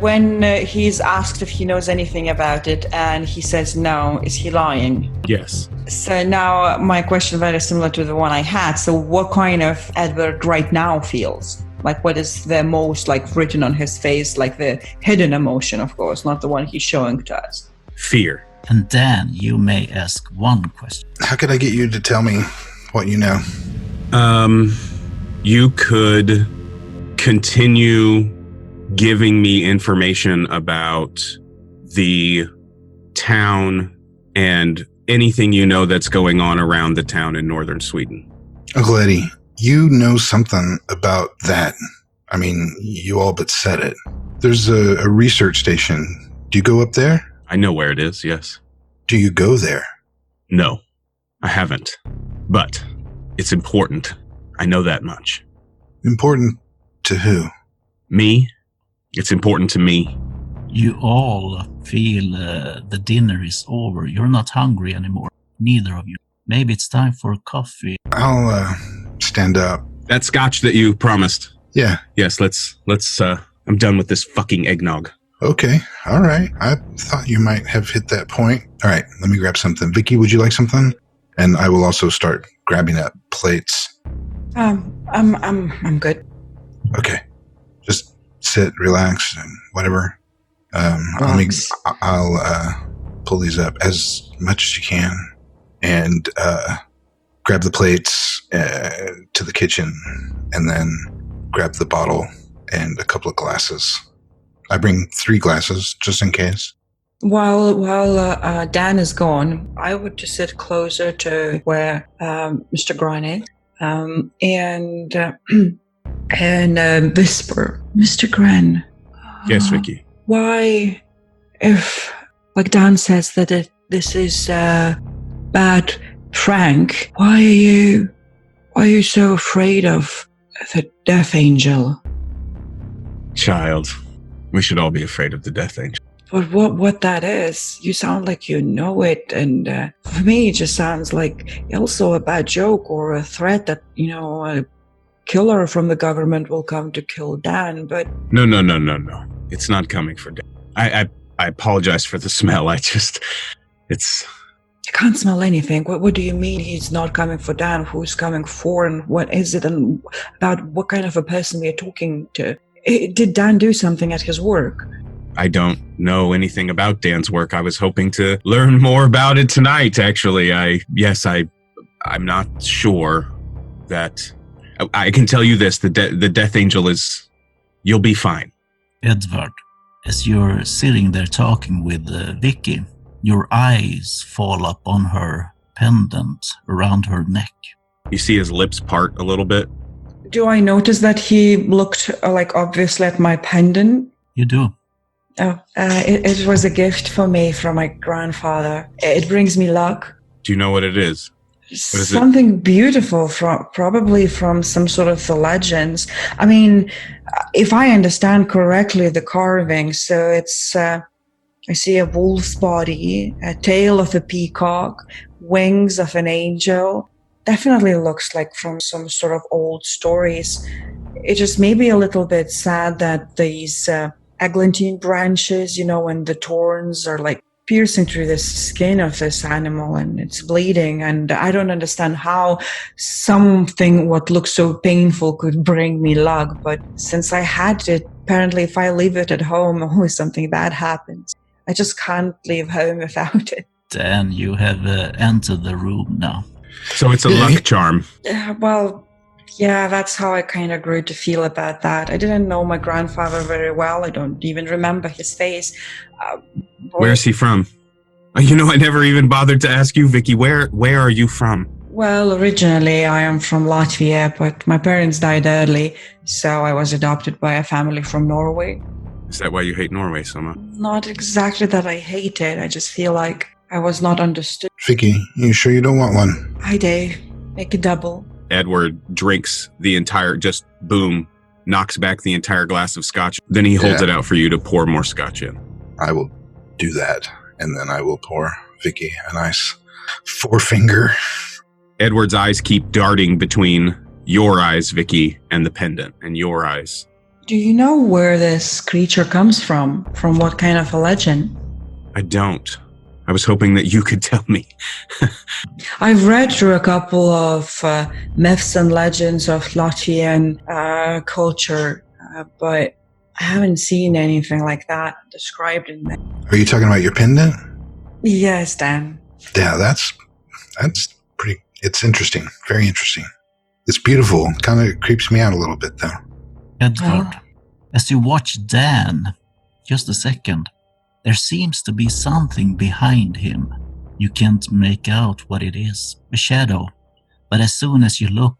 When he's asked if he knows anything about it and he says no, is he lying? Yes. So now my question very similar to the one I had. So what kind of Edward right now feels? Like what is the most like written on his face, like the hidden emotion, of course, not the one he's showing to us? Fear. And Dan, you may ask 1 question. How could I get you to tell me what you know? You could continue giving me information about the town and anything you know that's going on around the town in northern Sweden. Uncle Eddie, you know something about that. I mean, you all but said it. There's a research station. Do you go up there? I know where it is, yes. Do you go there? No, I haven't. But it's important. I know that much. Important to who? Me? It's important to me. You all feel the dinner is over. You're not hungry anymore. Neither of you. Maybe it's time for coffee. I'll stand up. That scotch that you promised. Yeah. Yes, let's I'm done with this fucking eggnog. Okay. All right. I thought you might have hit that point. All right. Let me grab something. Vicky, would you like something? And I will also start grabbing up plates. I'm good. Okay. Just sit, relax, and whatever. I'll pull these up as much as you can and grab the plates to the kitchen and then grab the bottle and a couple of glasses. I bring 3 glasses just in case. While Dan is gone, I would just sit closer to where Mr. Grine is and whisper, Mr. Gren. Yes, Vicky. Why, if, like Dan says that this is bad Frank, why are you so afraid of the Death Angel? Child, we should all be afraid of the Death Angel. But what that is, you sound like you know it, and for me it just sounds like also a bad joke or a threat that, a killer from the government will come to kill Dan, but... No. It's not coming for Dan. I apologize for the smell. It's... I can't smell anything. What do you mean he's not coming for Dan? Who's coming for, and what is it, and about what kind of a person we're talking to? Did Dan do something at his work? I don't know anything about Dan's work. I was hoping to learn more about it tonight, actually. I'm not sure that... I can tell you this, the Death Angel is... You'll be fine. Edvard, as you're sitting there talking with Vicky, your eyes fall up on her pendant around her neck. You see his lips part a little bit. Do I notice that he looked obviously at my pendant? You do. Oh, it was a gift for me from my grandfather. It brings me luck. Do you know what it is? Something beautiful, probably from some sort of the legends. I mean, if I understand correctly, the carving, so it's, I see a wolf's body, a tail of a peacock, wings of an angel, definitely looks like from some sort of old stories. It just may be a little bit sad that these eglantine branches, and the thorns are like piercing through the skin of this animal and it's bleeding. And I don't understand how something what looks so painful could bring me luck. But since I had it, apparently if I leave it at home, always something bad happens. I just can't leave home without it. Dan, you have entered the room now. So it's a luck charm. Yeah, that's how I kind of grew to feel about that. I didn't know my grandfather very well. I don't even remember his face. Where's he from? I never even bothered to ask you, Vicky. Where are you from? Well, originally I am from Latvia, but my parents died early, so I was adopted by a family from Norway. Is that why you hate Norway so much? Not exactly that I hate it. I just feel like I was not understood. Vicky, you sure you don't want one? I do. Make a double. Edward drinks the entire, just boom, knocks back the entire glass of scotch. Then he holds it out for you to pour more scotch in. I will do that, and then I will pour Vicky a nice forefinger. Edward's eyes keep darting between your eyes, Vicky, and the pendant, and your eyes. Do you know where this creature comes from? From what kind of a legend? I don't. I was hoping that you could tell me. I've read through a couple of myths and legends of Latvian culture, but I haven't seen anything like that described in there. Are you talking about your pendant? Yes, Dan. Yeah, that's pretty, it's interesting. Very interesting. It's beautiful. Kind of creeps me out a little bit, though. Edvard, as you watch Dan, just a second, there seems to be something behind him. You can't make out what it is, a shadow, but as soon as you look,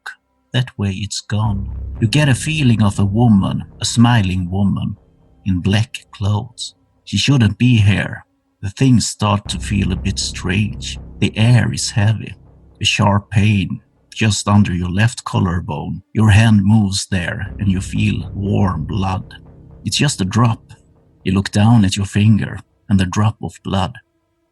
that way it's gone. You get a feeling of a woman, a smiling woman, in black clothes. She shouldn't be here. The things start to feel a bit strange. The air is heavy, a sharp pain just under your left collarbone. Your hand moves there and you feel warm blood. It's just a drop. You look down at your finger and the drop of blood.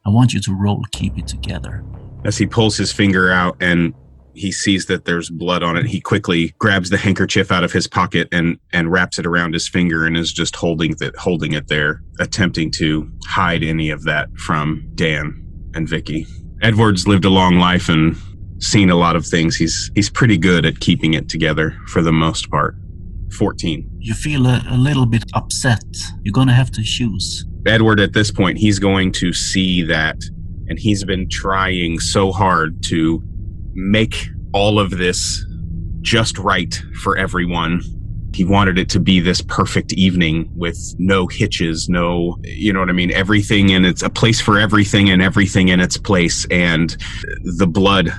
I want you to roll Keep It Together. As he pulls his finger out and he sees that there's blood on it, he quickly grabs the handkerchief out of his pocket and wraps it around his finger and is just holding it there, attempting to hide any of that from Dan and Vicky. Edward's lived a long life and seen a lot of things. He's pretty good at keeping it together for the most part. 14. You feel a little bit upset. You're gonna have to choose. Edward, at this point, he's going to see that, and he's been trying so hard to make all of this just right for everyone. He wanted it to be this perfect evening with no hitches, no, you know what I mean? Everything, and it's a place for everything and everything in its place. And the blood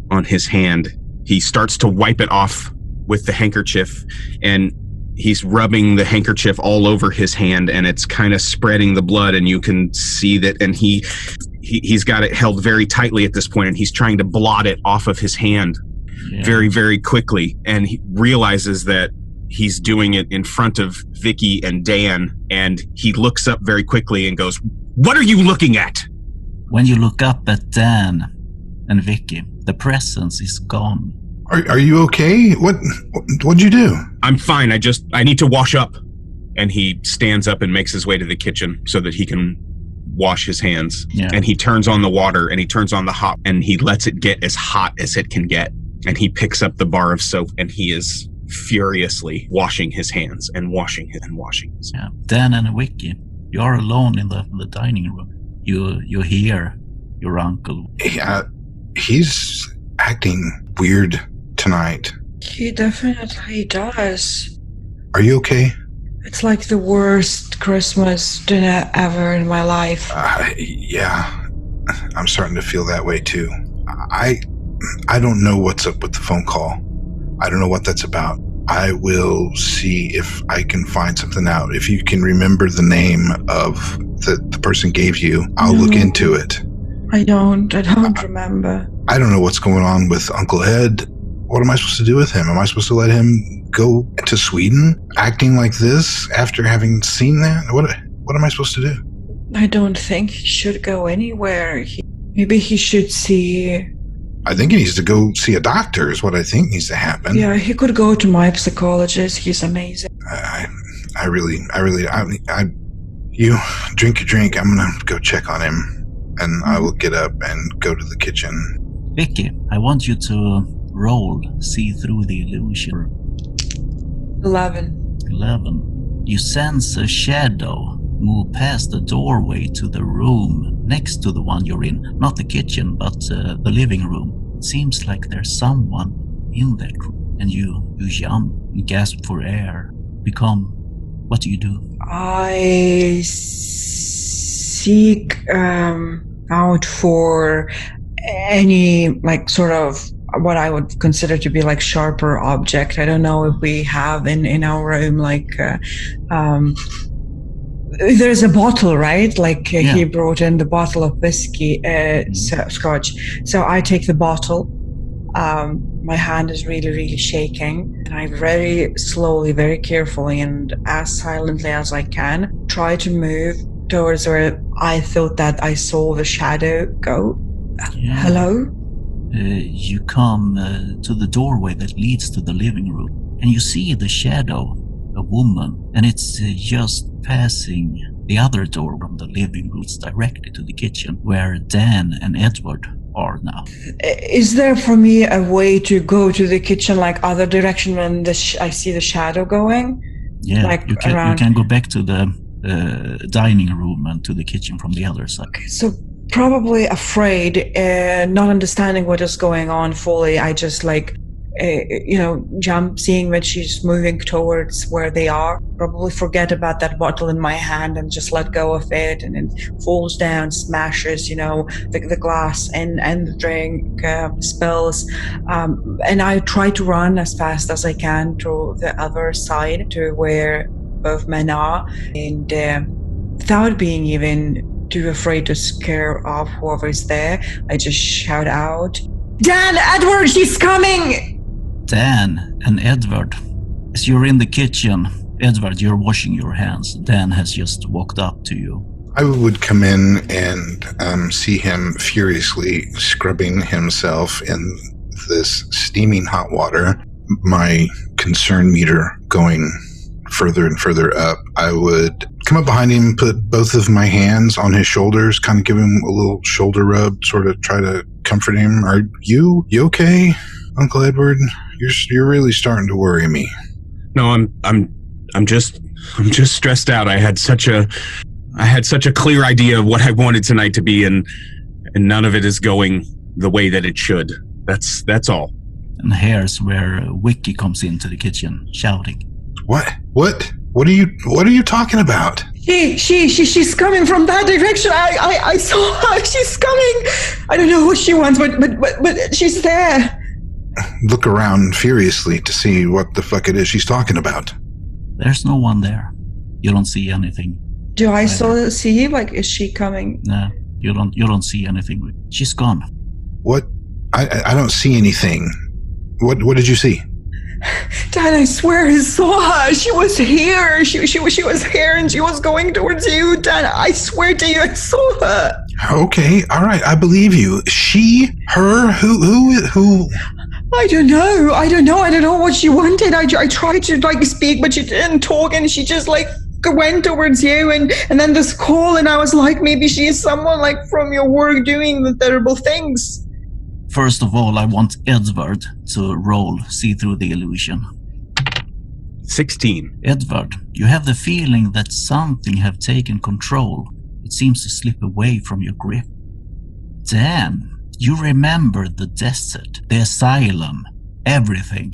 on his hand, he starts to wipe it off with the handkerchief, and he's rubbing the handkerchief all over his hand, and it's kind of spreading the blood, and you can see that, and he's got it held very tightly at this point, and he's trying to blot it off of his hand very, very quickly, and he realizes that he's doing it in front of Vicky and Dan, and he looks up very quickly and goes, "What are you looking at?" When you look up at Dan and Vicky, the presence is gone. Are you okay? What'd you do? I'm fine. I need to wash up. And he stands up and makes his way to the kitchen so that he can wash his hands. Yeah. And he turns on the water and he turns on the hot and he lets it get as hot as it can get. And he picks up the bar of soap and he is furiously washing his hands and washing it and washing his hands. Yeah. Dan and Vicky, you're alone in the dining room. You hear your uncle. Yeah, he's acting weird tonight. He definitely does. Are you okay? It's like the worst Christmas dinner ever in my life. Yeah, I'm starting to feel that way too. I don't know what's up with the phone call. I don't know what that's about. I will see if I can find something out. If you can remember the name of the person gave you, I'll look into it. I don't remember. I don't know what's going on with Uncle Ed. What am I supposed to do with him? Am I supposed to let him go to Sweden acting like this after having seen that? What am I supposed to do? I don't think he should go anywhere. Maybe he should see I think he needs to go see a doctor is what I think needs to happen. Yeah, he could go to my psychologist. He's amazing. You drink your drink. I'm going to go check on him. And I will get up and go to the kitchen. Vicky, I want you to roll, see through the illusion. 11. 11. You sense a shadow move past the doorway to the room next to the one you're in. Not the kitchen, but the living room. It seems like there's someone in that room. And you jump, you gasp for air. What do you do? I seek out for any, like, sort of what I would consider to be like sharper object. I don't know if we have in our room, like, there's a bottle, right? Like he brought in the bottle of whiskey, scotch. So I take the bottle. My hand is really, really shaking. And I very slowly, very carefully, and as silently as I can, try to move towards where I thought that I saw the shadow go. Yeah. Hello? You come to the doorway that leads to the living room, and you see the shadow, a woman, and it's just passing the other door from the living room. It's directly to the kitchen where Dan and Edward are now. Is there for me a way to go to the kitchen, like other direction when I see the shadow going? Yeah, like you can go back to the dining room and to the kitchen from the other side. Okay, so probably afraid, not understanding what is going on fully. I just jump, seeing that she's moving towards where they are. Probably forget about that bottle in my hand and just let go of it, and it falls down, smashes, the glass and the drink spills. And I try to run as fast as I can to the other side, to where both men are, and without being even too afraid to scare off whoever's there, I just shout out, "Dan, Edward, she's coming!" Dan and Edward, as you're in the kitchen, Edward, you're washing your hands. Dan has just walked up to you. I would come in and see him furiously scrubbing himself in this steaming hot water, my concern meter going further and further up. I would come up behind him, put both of my hands on his shoulders, kind of give him a little shoulder rub, sort of try to comfort him. Are you okay, Uncle Edward? You're really starting to worry me. No, I'm just stressed out. I had such a clear idea of what I wanted tonight to be, and none of it is going the way that it should. That's all. And here's where Vicky comes into the kitchen, shouting. What are you talking about? She's coming from that direction. I saw her. She's coming. I don't know what she wants, but she's there. Look around furiously to see what the fuck it is she's talking about. There's no one there. You don't see anything. Do I still see? Like, is she coming? No, you don't see anything. She's gone. What? I don't see anything. What did you see? Dad, I swear I saw her. She was here. She was here, and she was going towards you. Dad, I swear to you, I saw her. Okay, all right, I believe you. She, her, who? I don't know. I don't know what she wanted. I tried to speak, but she didn't talk, and she just went towards you, and then this call, and I was like, maybe she is someone from your work doing the terrible things. First of all, I want Edward to roll, see through the illusion. 16. Edward, you have the feeling that something have taken control. It seems to slip away from your grip. Dan, you remember the desert, the asylum, everything,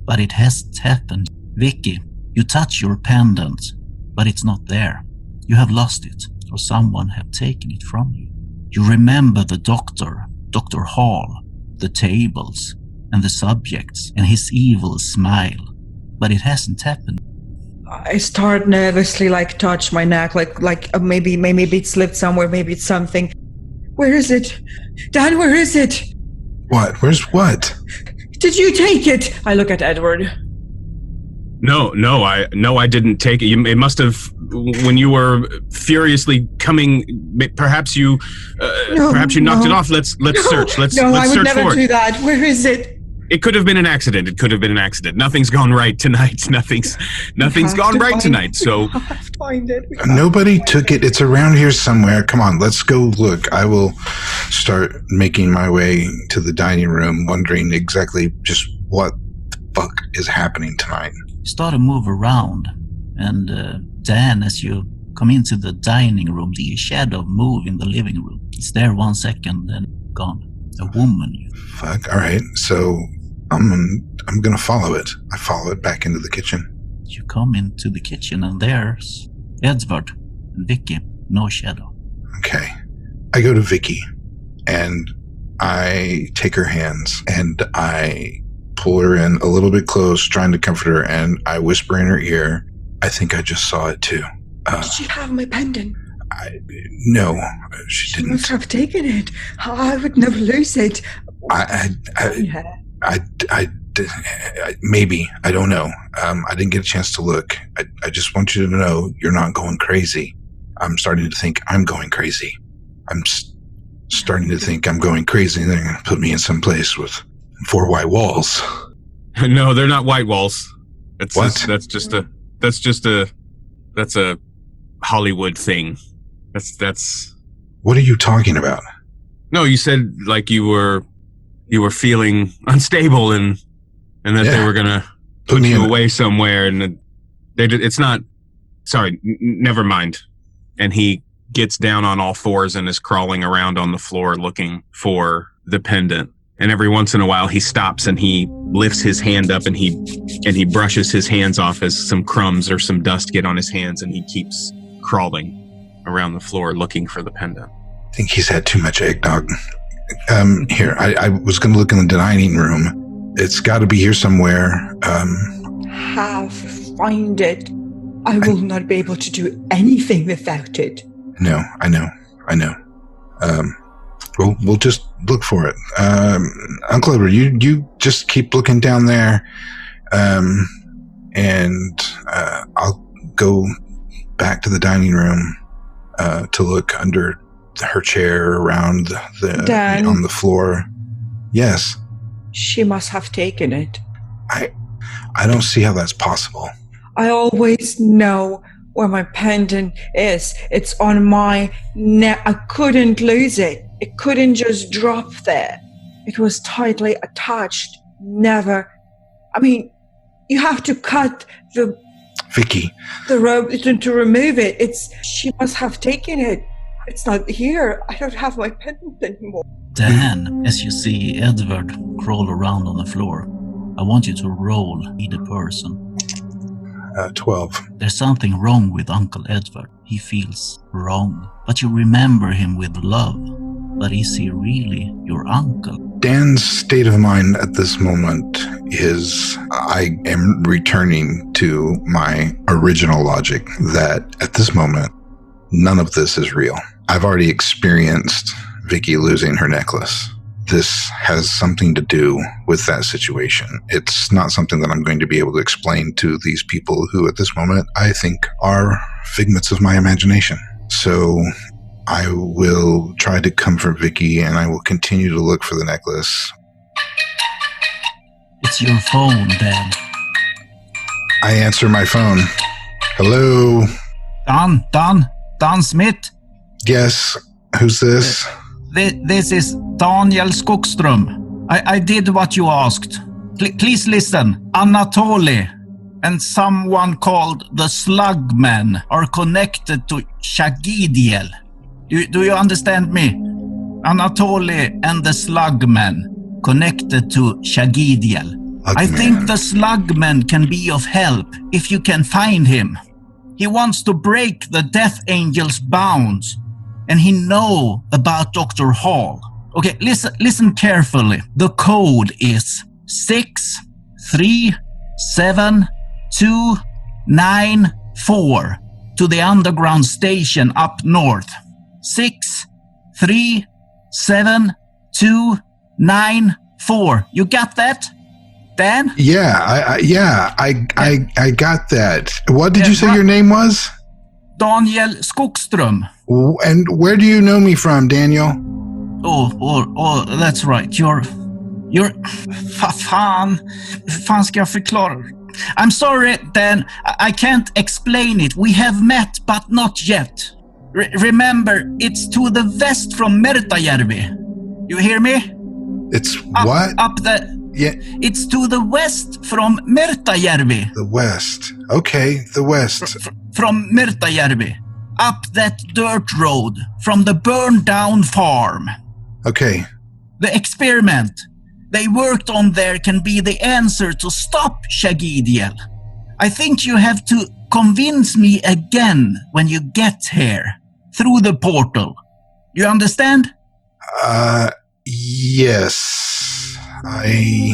but it hasn't happened. Vicky, you touch your pendant, but it's not there. You have lost it, or someone have taken it from you. You remember the doctor, Dr. Hall, the tables, and the subjects, and his evil smile, but it hasn't happened. I start nervously, touch my neck, maybe it slipped somewhere, maybe it's something. Where is it? Dad, where is it? What? Where's what? Did you take it? I look at Edward. No, I didn't take it. It must have, when you were furiously coming, perhaps you knocked it off. Let's search. Let's I would search never for it. do that. Where is it? It could have been an accident. Nothing's gone right tonight. Nothing's gone right tonight. So I have to find it. Nobody took it. It's around here somewhere. Come on, let's go look. I will start making my way to the dining room, wondering exactly just what the fuck is happening tonight. You start to move around, and Dan, as you come into the dining room, the shadow move in the living room. It's there 1 second, then gone. A woman. Fuck. All right. So I'm gonna follow it. I follow it back into the kitchen. You come into the kitchen, and there's Edvard and Vicky. No shadow. Okay. I go to Vicky, and I take her hands, and I pull her in a little bit close, trying to comfort her, and I whisper in her ear, I think I just saw it too. Did she have my pendant? No, she didn't. Must have taken it. I would never lose it. Maybe. I don't know. I didn't get a chance to look. I just want you to know you're not going crazy. I'm starting to think I'm going crazy. I'm starting to think I'm going crazy, and they're going to put me in some place with 4 white walls. No, they're not white walls. What? That's a Hollywood thing. That's. What are you talking about? No, you said like you were feeling unstable and that they were gonna put you away somewhere, and it's not. Sorry, never mind. And he gets down on all fours and is crawling around on the floor looking for the pendant. And every once in a while he stops and he lifts his hand up and he brushes his hands off as some crumbs or some dust get on his hands, and he keeps crawling around the floor looking for the pendant. I think he's had too much eggnog. Here, I was going to look in the dining room. It's got to be here somewhere. Find it. I will not be able to do anything without it. No, I know. We'll just look for it. Uncle Edward, you just keep looking down there, and I'll go back to the dining room to look under her chair, around Dan, on the floor. Yes. She must have taken it. I don't see how that's possible. I always know where my pendant is. It's on my neck. I couldn't lose it. It couldn't just drop there. It was tightly attached. Never. I mean, you have to cut the rope to remove it. She must have taken it. It's not here. I don't have my pendant anymore. Dan, as you see Edvard crawl around on the floor, I want you to roll either person. 12. There's something wrong with Uncle Edvard. He feels wrong, but you remember him with love. But is he really your uncle? Dan's state of mind at this moment is I am returning to my original logic that at this moment, none of this is real. I've already experienced Vicky losing her necklace. This has something to do with that situation. It's not something that I'm going to be able to explain to these people who at this moment I think are figments of my imagination. So I will try to comfort Vicky, and I will continue to look for the necklace. It's your phone, Dan. I answer my phone. Hello? Dan Smith? Yes, who's this? This is Daniel Skogström. I did what you asked. Please listen. Anatoly and someone called the Slugman are connected to Shagidiel. Do you understand me? Anatoly and the Slugman connected to Shagidiel. I think the Slugman can be of help if you can find him. He wants to break the Death Angel's bounds, and he know about Dr. Hall. Okay, listen carefully. The code is 637-294 to the underground station up north. 637-294. You got that? Dan? Yeah, I got that. What did you say your name was? Daniel Skogström. And where do you know me from, Daniel? Oh, that's right. You're... Fan ska jag förklara? I'm sorry, Dan. I can't explain it. We have met, but not yet. Remember, it's to the west from Mertajärvi. You hear me? It's what? Up the... Yeah. It's to the west from Mertajärvi. The west. Okay, the west. From Mertajärvi. Up that dirt road from the burned down farm. Okay. The experiment they worked on there can be the answer to stop Shagidiel. I think you have to convince me again when you get here. Through the portal. You understand? Yes. I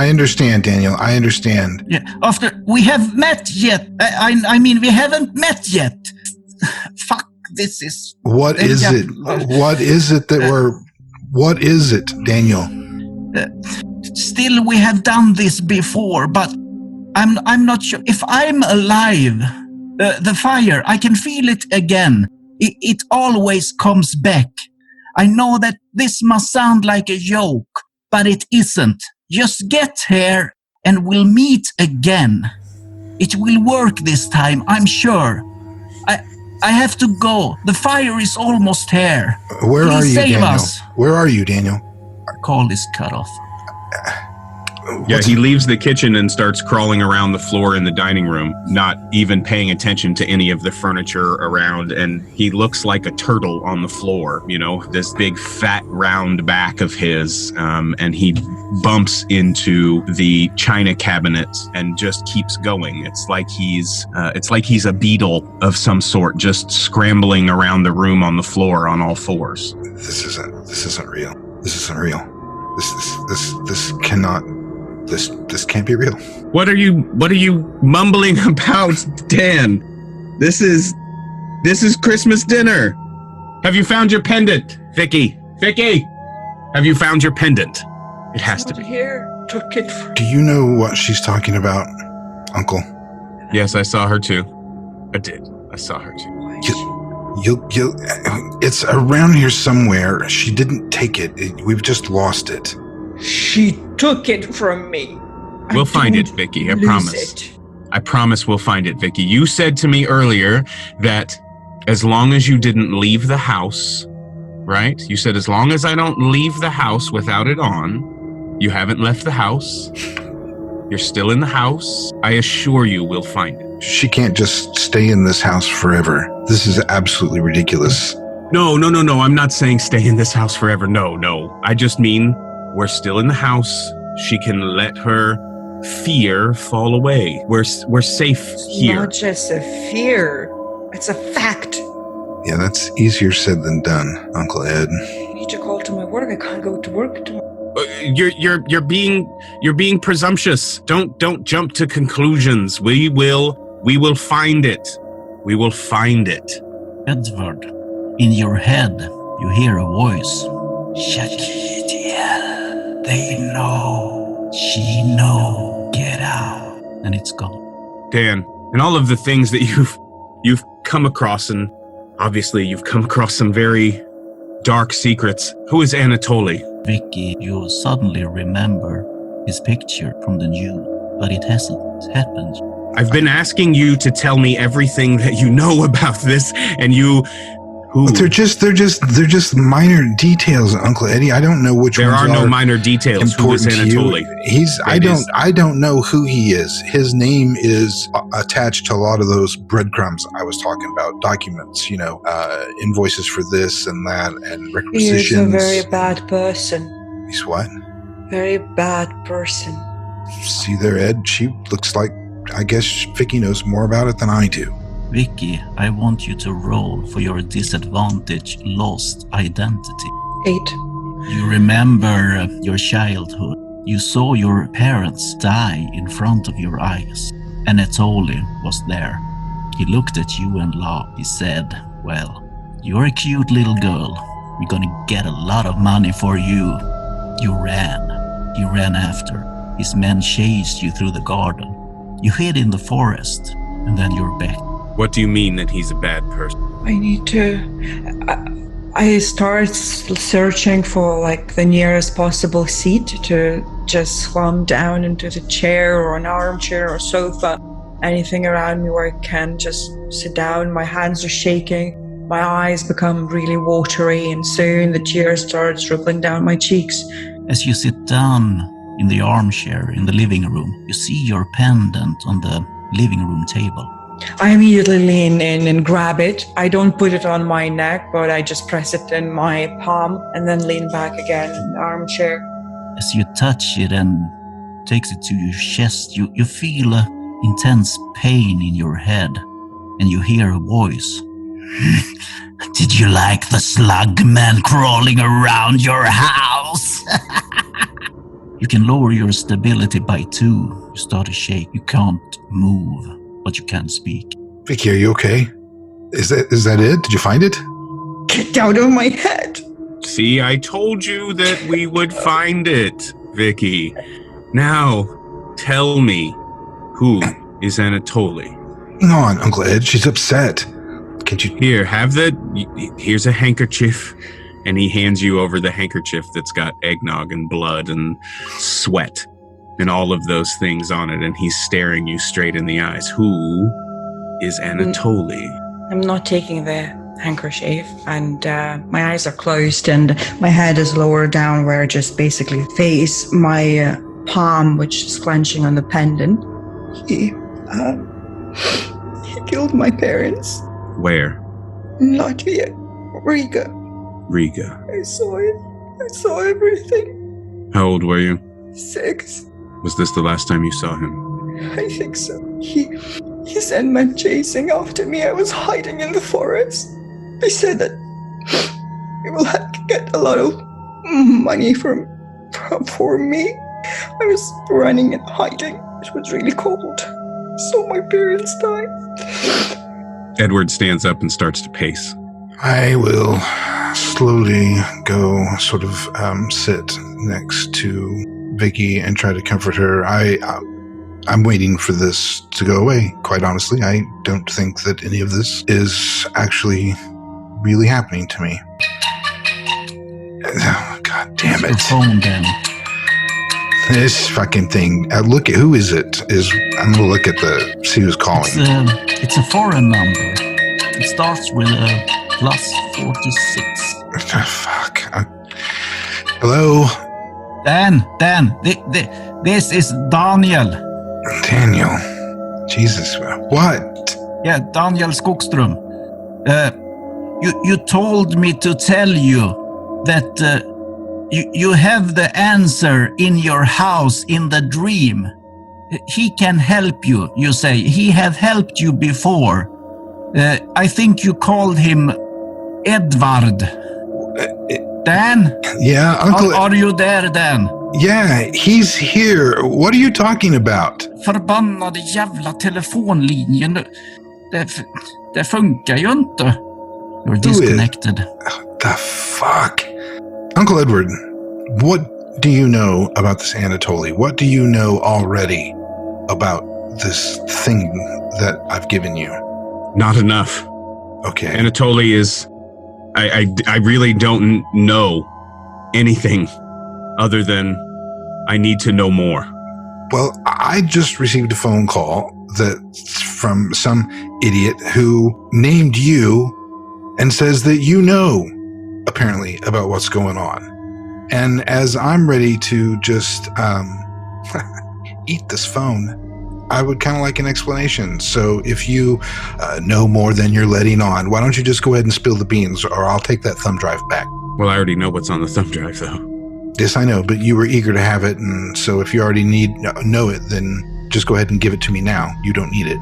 understand, Daniel. I understand. Yeah. After we have met yet. I mean, we haven't met yet. Fuck, this is... What is it? What is it that what is it, Daniel? Still, we have done this before, but I'm not sure. If I'm alive, the fire, I can feel it again. It always comes back. I know that this must sound like a joke, but it isn't. Just get here and we'll meet again. It will work this time, I'm sure. I have to go. The fire is almost here. Where Please are you, save Daniel? us. Where are you, Daniel? Our call is cut off. Yeah, he leaves the kitchen and starts crawling around the floor in the dining room, not even paying attention to any of the furniture around, and he looks like a turtle on the floor, you know, this big fat round back of his, and he bumps into the china cabinet and just keeps going. It's like he's a beetle of some sort, just scrambling around the room on the floor on all fours. This isn't real. This isn't real. This cannot. This can't be real. What are you mumbling about, Dan? This is Christmas dinner. Have you found your pendant, Vicky? Vicky, have you found your pendant? It has to be here. Took it. Do you know what she's talking about, Uncle? Yes, I saw her too. I did. I saw her too. It's around here somewhere. She didn't take it. We've just lost it. She took it from me. We'll find it, Vicky. I promise. I promise we'll find it, Vicky. You said to me earlier that as long as you didn't leave the house, right? You said as long as I don't leave the house without it on, you haven't left the house. You're still in the house. I assure you we'll find it. She can't just stay in this house forever. This is absolutely ridiculous. No. I'm not saying stay in this house forever. No. I just mean we're still in the house. She can let her fear fall away. We're safe here. It's not just a fear. It's a fact. Yeah, that's easier said than done, Uncle Ed. I need to call to my work. I can't go to work tomorrow. You're being presumptuous. Don't jump to conclusions. We will find it. We will find it. Edvard, in your head, you hear a voice. Shagidiel. They know. She know. Get out. And it's gone. Dan, and all of the things that you've come across, and obviously you've come across some very dark secrets. Who is Anatoly? Vicky, you suddenly remember his picture from the news, but it hasn't happened. I've been asking you to tell me everything that you know about this, and you... Who? But they're just minor details, Uncle Eddie. I don't know which ones are. There are no minor details. Who is Anatoly? I don't know who he is. His name is attached to a lot of those breadcrumbs I was talking about. Documents, invoices for this and that, and requisitions. He is a very bad person. He's what? Very bad person. See there, Ed? She looks like, I guess Vicky knows more about it than I do. Vicky, I want you to roll for your disadvantage lost identity. 8. You remember your childhood. You saw your parents die in front of your eyes. Anatoly was there. He looked at you and laughed. He said, well, you're a cute little girl. We're gonna get a lot of money for you. You ran. He ran after. his men chased you through the garden. You hid in the forest, and then you're back. What do you mean that he's a bad person? I need to... I start searching for like the nearest possible seat to just slump down into the chair or an armchair or sofa, anything around me where I can just sit down. My hands are shaking, my eyes become really watery, and soon the tears start dribbling down my cheeks. As you sit down in the armchair in the living room, you see your pendant on the living room table. I immediately lean in and grab it. I don't put it on my neck, but I just press it in my palm and then lean back again in the armchair. As you touch it and takes it to your chest, you feel intense pain in your head, and you hear a voice. Did you like the slug man crawling around your house? You can lower your stability by 2. You start to shake. You can't move, but you can speak. Vicky, are you okay? Is that it? Did you find it? Get out of my head! See, I told you that we would find it, Vicky. Now, tell me, who is Anatoly? Hang on, Uncle Ed. She's upset. Can't you... Here, here's a handkerchief. And he hands you over the handkerchief that's got eggnog and blood and sweat and all of those things on it. And he's staring you straight in the eyes. Who is Anatoly? I'm not taking the handkerchief, and my eyes are closed and my head is lower down where I just basically face my palm, which is clenching on the pendant. He killed my parents. Where? In Latvia. Riga. Riga. I saw it. I saw everything. How old were you? 6. Was this the last time you saw him? I think so. He sent men chasing after me. I was hiding in the forest. They said that we will have to get a lot of money for me. I was running and hiding. It was really cold. So my parents died. Edward stands up and starts to pace. I will slowly go sort of sit next to Vicky and try to comfort her. I'm waiting for this to go away, quite honestly. I don't think that any of this is actually really happening to me. Oh, God damn it. Phone then. This fucking thing. Look at, who is it? I'm going to look at see who's calling. It's a foreign number. It starts with a +46. Fuck. Hello? Dan, this is Daniel. Daniel. Jesus, what? Yeah, Daniel Skogström. You told me to tell you that you have the answer in your house in the dream. He can help you, you say. He have helped you before. I think you called him Edvard. Dan? Yeah, Uncle... Are you there, Dan? Yeah, he's here. What are you talking about? Förbannade jävla telefonlinjen. Det funkar ju inte. You're disconnected. The fuck? Uncle Edward, what do you know about this Anatoly? What do you know already about this thing that I've given you? Not enough. Okay. Anatoly is... I really don't know anything other than I need to know more. Well, I just received a phone call that's from some idiot who named you and says that you know, apparently, about what's going on. And as I'm ready to just eat this phone, I would kind of like an explanation. So if you know more than you're letting on, why don't you just go ahead and spill the beans, or I'll take that thumb drive back. Well, I already know what's on the thumb drive, though. Yes, I know, but you were eager to have it, and so if you already know it, then just go ahead and give it to me now. You don't need it.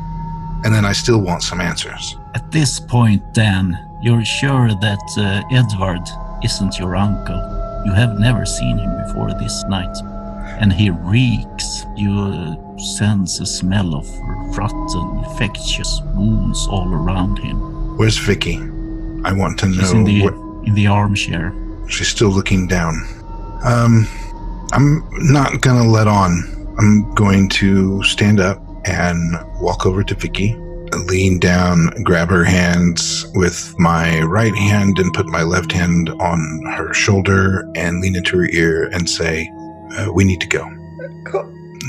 And then I still want some answers. At this point, Dan, you're sure that Edvard isn't your uncle. You have never seen him before this night. And he reeks. You sense a smell of rotten, infectious wounds all around him. Where's Vicky? I want to know. She's in the armchair. She's still looking down. I'm not gonna let on I'm going to stand up and walk over to Vicky, lean down, grab her hands with my right hand and put my left hand on her shoulder and lean into her ear and say, we need to go.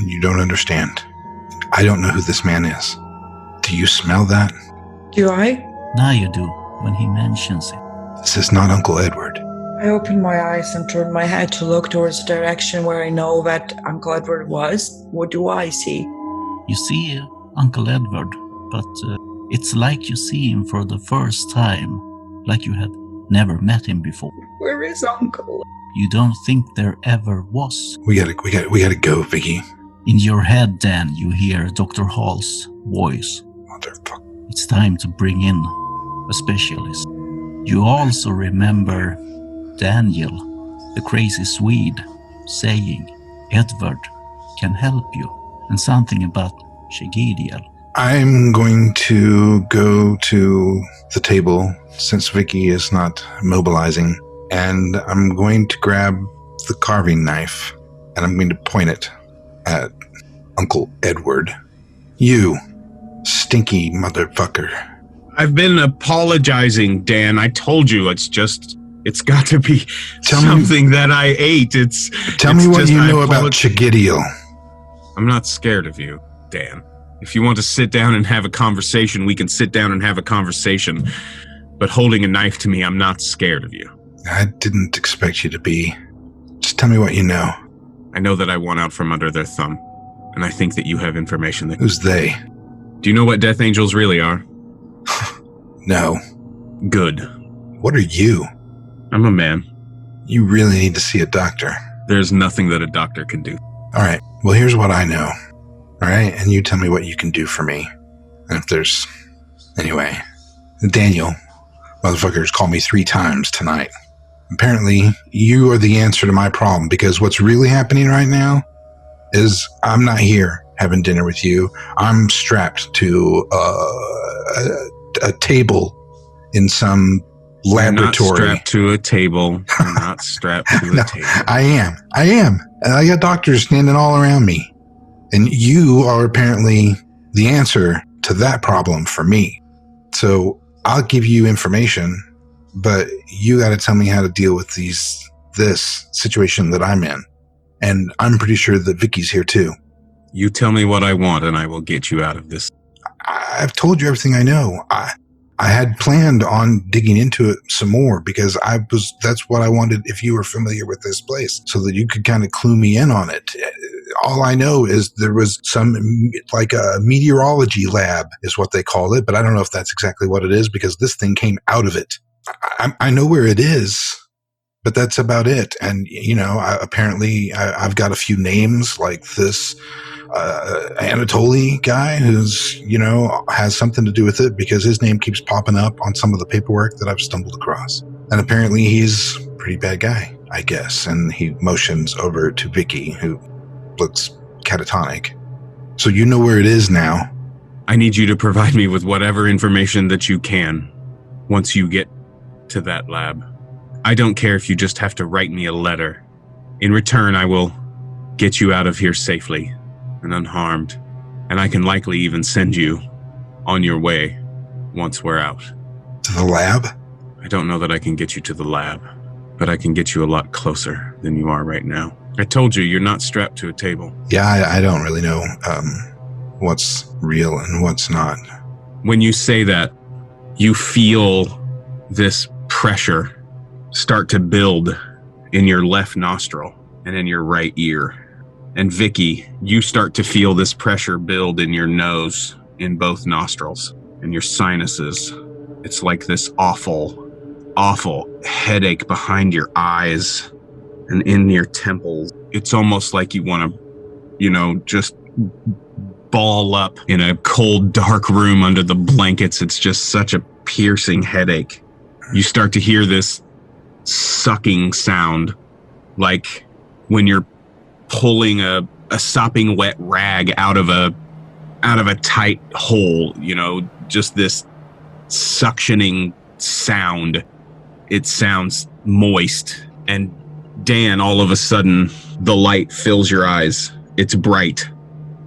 You don't understand. I don't know who this man is. Do you smell that? Do I? Now you do, when he mentions it. This is not Uncle Edward. I opened my eyes and turned my head to look towards the direction where I know that Uncle Edward was. What do I see? You see Uncle Edward, but it's like you see him for the first time, like you had never met him before. Where is Uncle? You don't think there ever was. We gotta go, Vicky. In your head, then, you hear Dr. Hall's voice. Motherfucker. It's time to bring in a specialist. You also remember Daniel, the crazy Swede, saying Edvard can help you, and something about Shagediel. I'm going to go to the table since Vicky is not mobilizing, and I'm going to grab the carving knife and I'm going to point it at Uncle Edward. You stinky motherfucker. I've been apologizing, Dan. I told you it's got to be something that I ate. Tell me what you know about Shagediel. I'm not scared of you, Dan. If you want to sit down and have a conversation, we can sit down and have a conversation. But holding a knife to me, I'm not scared of you. I didn't expect you to be. Just tell me what you know. I know that I won out from under their thumb. And I think that you have information that... Who's they? Do you know what Death Angels really are? No. Good. What are you? I'm a man. You really need to see a doctor. There's nothing that a doctor can do. All right. Well, here's what I know. All right? And you tell me what you can do for me. And if there's... Anyway. Daniel, motherfuckers called me 3 times tonight. Apparently, you are the answer to my problem, because what's really happening right now is I'm not here having dinner with you. I'm strapped to a table in some laboratory. You're not strapped to a table. You're not strapped to a table. I am. And I got doctors standing all around me. And you are apparently the answer to that problem for me. So I'll give you information, but you got to tell me how to deal with this situation that I'm in. And I'm pretty sure that Vicky's here too. You tell me what I want and I will get you out of this. I've told you everything I know. I had planned on digging into it some more because that's what I wanted if you were familiar with this place, so that you could kind of clue me in on it. All I know is there was some, like a meteorology lab is what they call it, but I don't know if that's exactly what it is because this thing came out of it. I know where it is, but that's about it. And, apparently I've got a few names like this Anatoly guy who's, has something to do with it because his name keeps popping up on some of the paperwork that I've stumbled across. And apparently he's a pretty bad guy, I guess. And he motions over to Vicky, who looks catatonic. So you know where it is now. I need you to provide me with whatever information that you can once you get to that lab. I don't care if you just have to write me a letter. In return, I will get you out of here safely and unharmed, and I can likely even send you on your way once we're out. To the lab? I don't know that I can get you to the lab, but I can get you a lot closer than you are right now. I told you, you're not strapped to a table. Yeah, I don't really know what's real and what's not. When you say that, you feel this pressure start to build in your left nostril and in your right ear. And Vicky, you start to feel this pressure build in your nose, in both nostrils, and your sinuses. It's like this awful, awful headache behind your eyes and in your temples. It's almost like you want to, just ball up in a cold, dark room under the blankets. It's just such a piercing headache. You start to hear this sucking sound, like when you're pulling a sopping wet rag out of a tight hole, just this suctioning sound. It sounds moist. And Dan, all of a sudden, the light fills your eyes it's bright.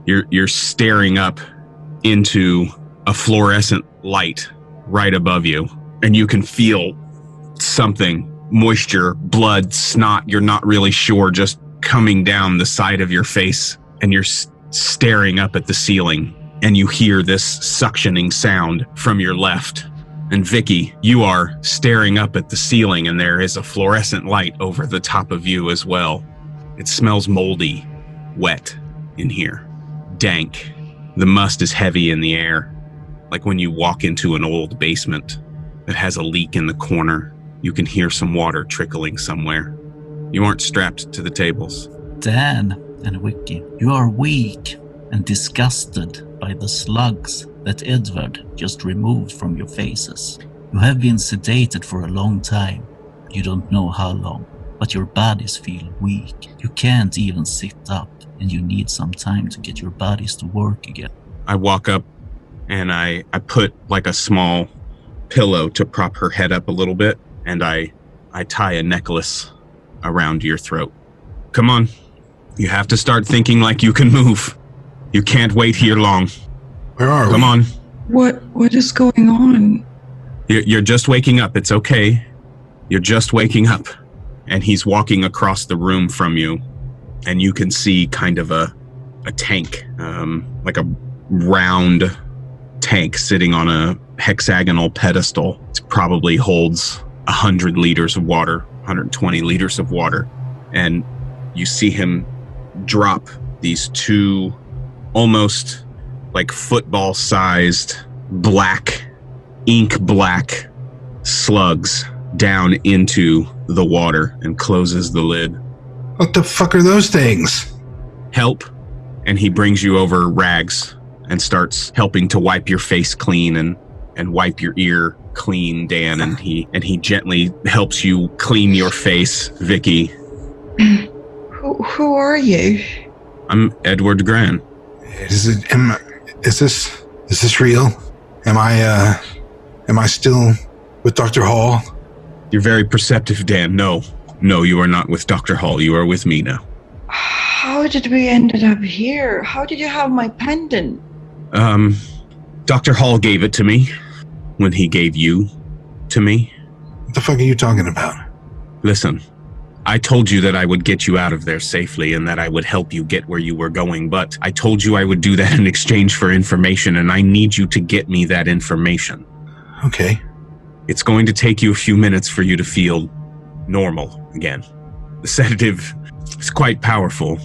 You're staring up into a fluorescent light right above you, and you can feel something, moisture, blood, snot, you're not really sure, just coming down the side of your face, and you're staring up at the ceiling, and you hear this suctioning sound from your left. And Vicky, you are staring up at the ceiling, and there is a fluorescent light over the top of you as well. It smells moldy, wet in here, dank. The must is heavy in the air, like when you walk into an old basement that has a leak in the corner. You can hear some water trickling somewhere. You aren't strapped to the tables. Dan and Vicky, you are weak and disgusted by the slugs that Edvard just removed from your faces. You have been sedated for a long time. You don't know how long, but your bodies feel weak. You can't even sit up, and you need some time to get your bodies to work again. I walk up and I put like a small pillow to prop her head up a little bit, and I tie a necklace around your throat. Come on. You have to start thinking like you can move. You can't wait here long. Where are we? Come on. What is going on? You're just waking up. It's okay. You're just waking up. And he's walking across the room from you, and you can see kind of a tank, like a round tank sitting on a hexagonal pedestal. It probably holds 100 liters of water, 120 liters of water. And you see him drop these two almost like football-sized ink black slugs down into the water and closes the lid. What the fuck are those things? Help. And he brings you over rags and starts helping to wipe your face clean and wipe your ear clean, Dan. And he gently helps you clean your face, Vicky. Who are you? I'm Edward Gran. Is this real? Am I still with Dr. Hall? You're very perceptive, Dan. No, you are not with Dr. Hall. You are with me now. How did we ended up here? How did you have my pendant? Dr. Hall gave it to me when he gave you to me. What the fuck are you talking about? Listen, I told you that I would get you out of there safely and that I would help you get where you were going, but I told you I would do that in exchange for information, and I need you to get me that information. Okay. It's going to take you a few minutes for you to feel normal again. The sedative is quite powerful,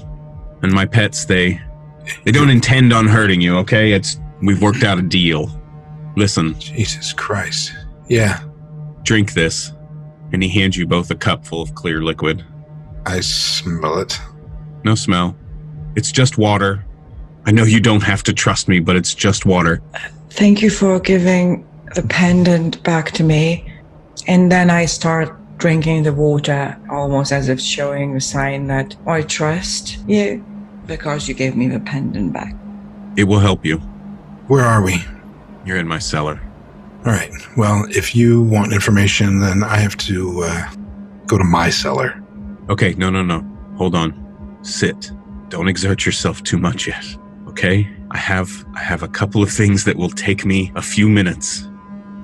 and my pets, they don't intend on hurting you, okay? We've worked out a deal. Listen. Jesus Christ. Yeah. Drink this. And he hands you both a cup full of clear liquid. I smell it. No smell. It's just water. I know you don't have to trust me, but it's just water. Thank you for giving the pendant back to me. And then I start drinking the water, almost as if showing a sign that I trust you because you gave me the pendant back. It will help you. Where are we? You're in my cellar. All right. Well, if you want information, then I have to go to my cellar. Okay, no. Hold on. Sit. Don't exert yourself too much yet, okay? I have a couple of things that will take me a few minutes.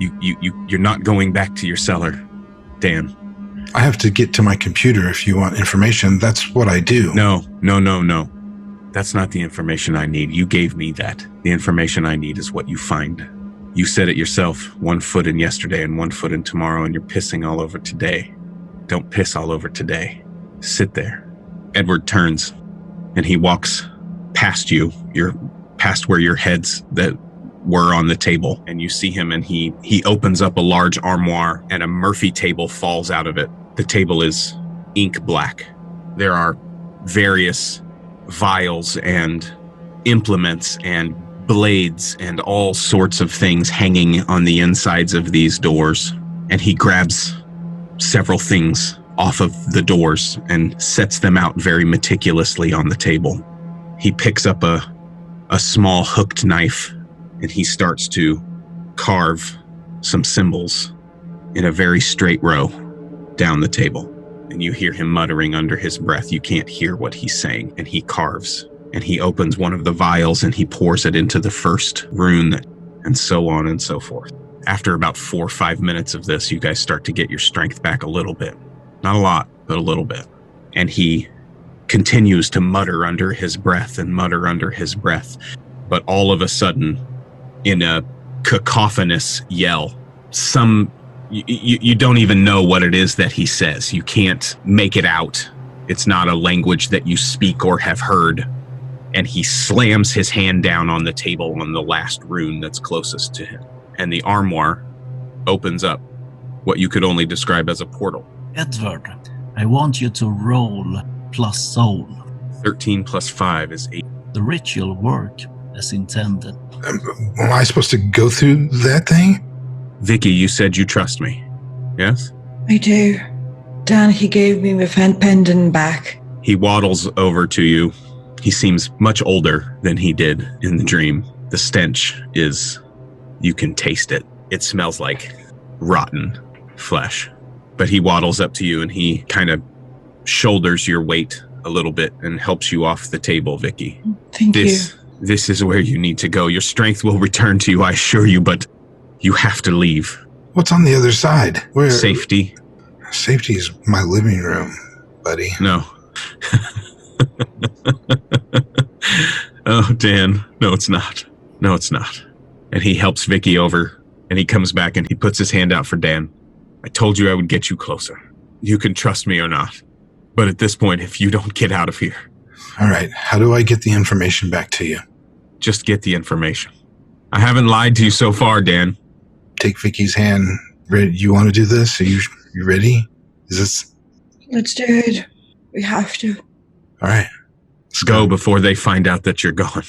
You're not going back to your cellar, Dan. I have to get to my computer if you want information. That's what I do. No. That's not the information I need. You gave me that. The information I need is what you find. You said it yourself, 1 foot in yesterday and 1 foot in tomorrow, and you're pissing all over today. Don't piss all over today. Sit there. Edward turns, and he walks past you. You're past where your heads that were on the table, and you see him, and he opens up a large armoire, and a Murphy table falls out of it. The table is ink black. There are various vials and implements and blades and all sorts of things hanging on the insides of these doors. And he grabs several things off of the doors and sets them out very meticulously on the table. He picks up a small hooked knife and he starts to carve some symbols in a very straight row down the table. And you hear him muttering under his breath. You can't hear what he's saying. And he carves And he opens one of the vials and he pours it into the first rune, and so on and so forth. After about 4 or 5 minutes of this, you guys start to get your strength back a little bit. Not a lot, but a little bit. And he continues to mutter under his breath and mutter under his breath. But all of a sudden, in a cacophonous yell, you don't even know what it is that he says. You can't make it out. It's not a language that you speak or have heard. And he slams his hand down on the table on the last rune that's closest to him. And the armoire opens up, what you could only describe as a portal. Edvard, I want you to roll plus soul. 13 plus 5 is 8. The ritual work as intended. Am I supposed to go through that thing? Vicky, you said you trust me. Yes? I do. Dan, he gave me my pendant back. He waddles over to you. He seems much older than he did in the dream. The stench is, you can taste it. It smells like rotten flesh. But he waddles up to you and he kind of shoulders your weight a little bit and helps you off the table, Vicky. Thank you. This is where you need to go. Your strength will return to you, I assure you, but you have to leave. What's on the other side? Where? Safety. Safety is my living room, buddy. No. Oh, Dan. No, it's not. No, it's not. And he helps Vicky over, and he comes back and he puts his hand out for Dan. I told you I would get you closer. You can trust me or not. But at this point, if you don't get out of here... All right, how do I get the information back to you? Just get the information. I haven't lied to you so far, Dan. Take Vicky's hand. You want to do this? Are you ready? Is this... Let's do it. We have to. All right. Let's go before they find out that you're gone.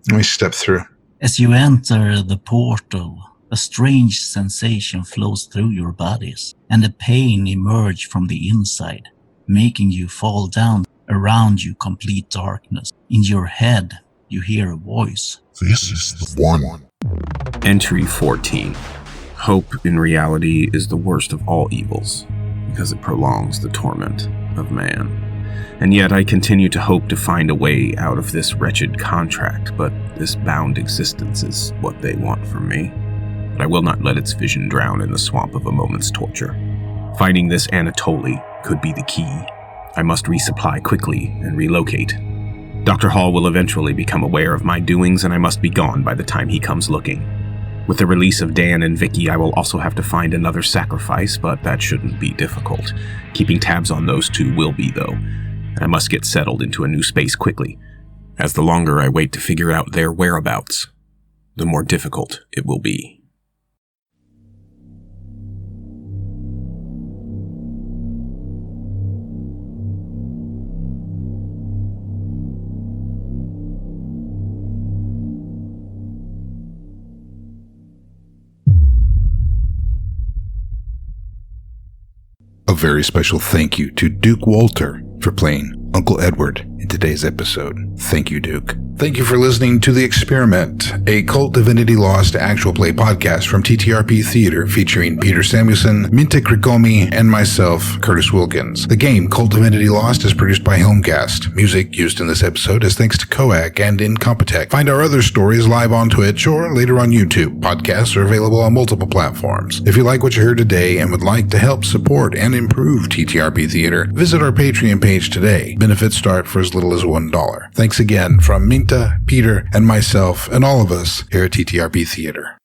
Let me step through. As you enter the portal, a strange sensation flows through your bodies, and the pain emerges from the inside, making you fall down. Around you, complete darkness. In your head, you hear a voice. This is the one. Entry 14. Hope in reality is the worst of all evils, because it prolongs the torment of man. And yet I continue to hope to find a way out of this wretched contract, but this bound existence is what they want from me. But I will not let its vision drown in the swamp of a moment's torture. Finding this Anatoly could be the key. I must resupply quickly and relocate. Dr. Hall will eventually become aware of my doings, and I must be gone by the time he comes looking. With the release of Dan and Vicky, I will also have to find another sacrifice, but that shouldn't be difficult. Keeping tabs on those two will be, though. I must get settled into a new space quickly, as the longer I wait to figure out their whereabouts, the more difficult it will be. A very special thank you to Duke Walter for playing Uncle Edward in today's episode. Thank you, Duke. Thank you for listening to The Experiment, a Cult Divinity Lost actual play podcast from TTRP Theater featuring Peter Samuelsson, Minta Krikomi, and myself, Curtis Wilkins. The game Cult Divinity Lost is produced by Helmcast. Music used in this episode is thanks to Koak and Incompetech. Find our other stories live on Twitch or later on YouTube. Podcasts are available on multiple platforms. If you like what you heard today and would like to help support and improve TTRP Theater, visit our Patreon page today. Benefits start for as little as $1. Thanks again from Minta, Peter, and myself, and all of us here at TTRP Theater.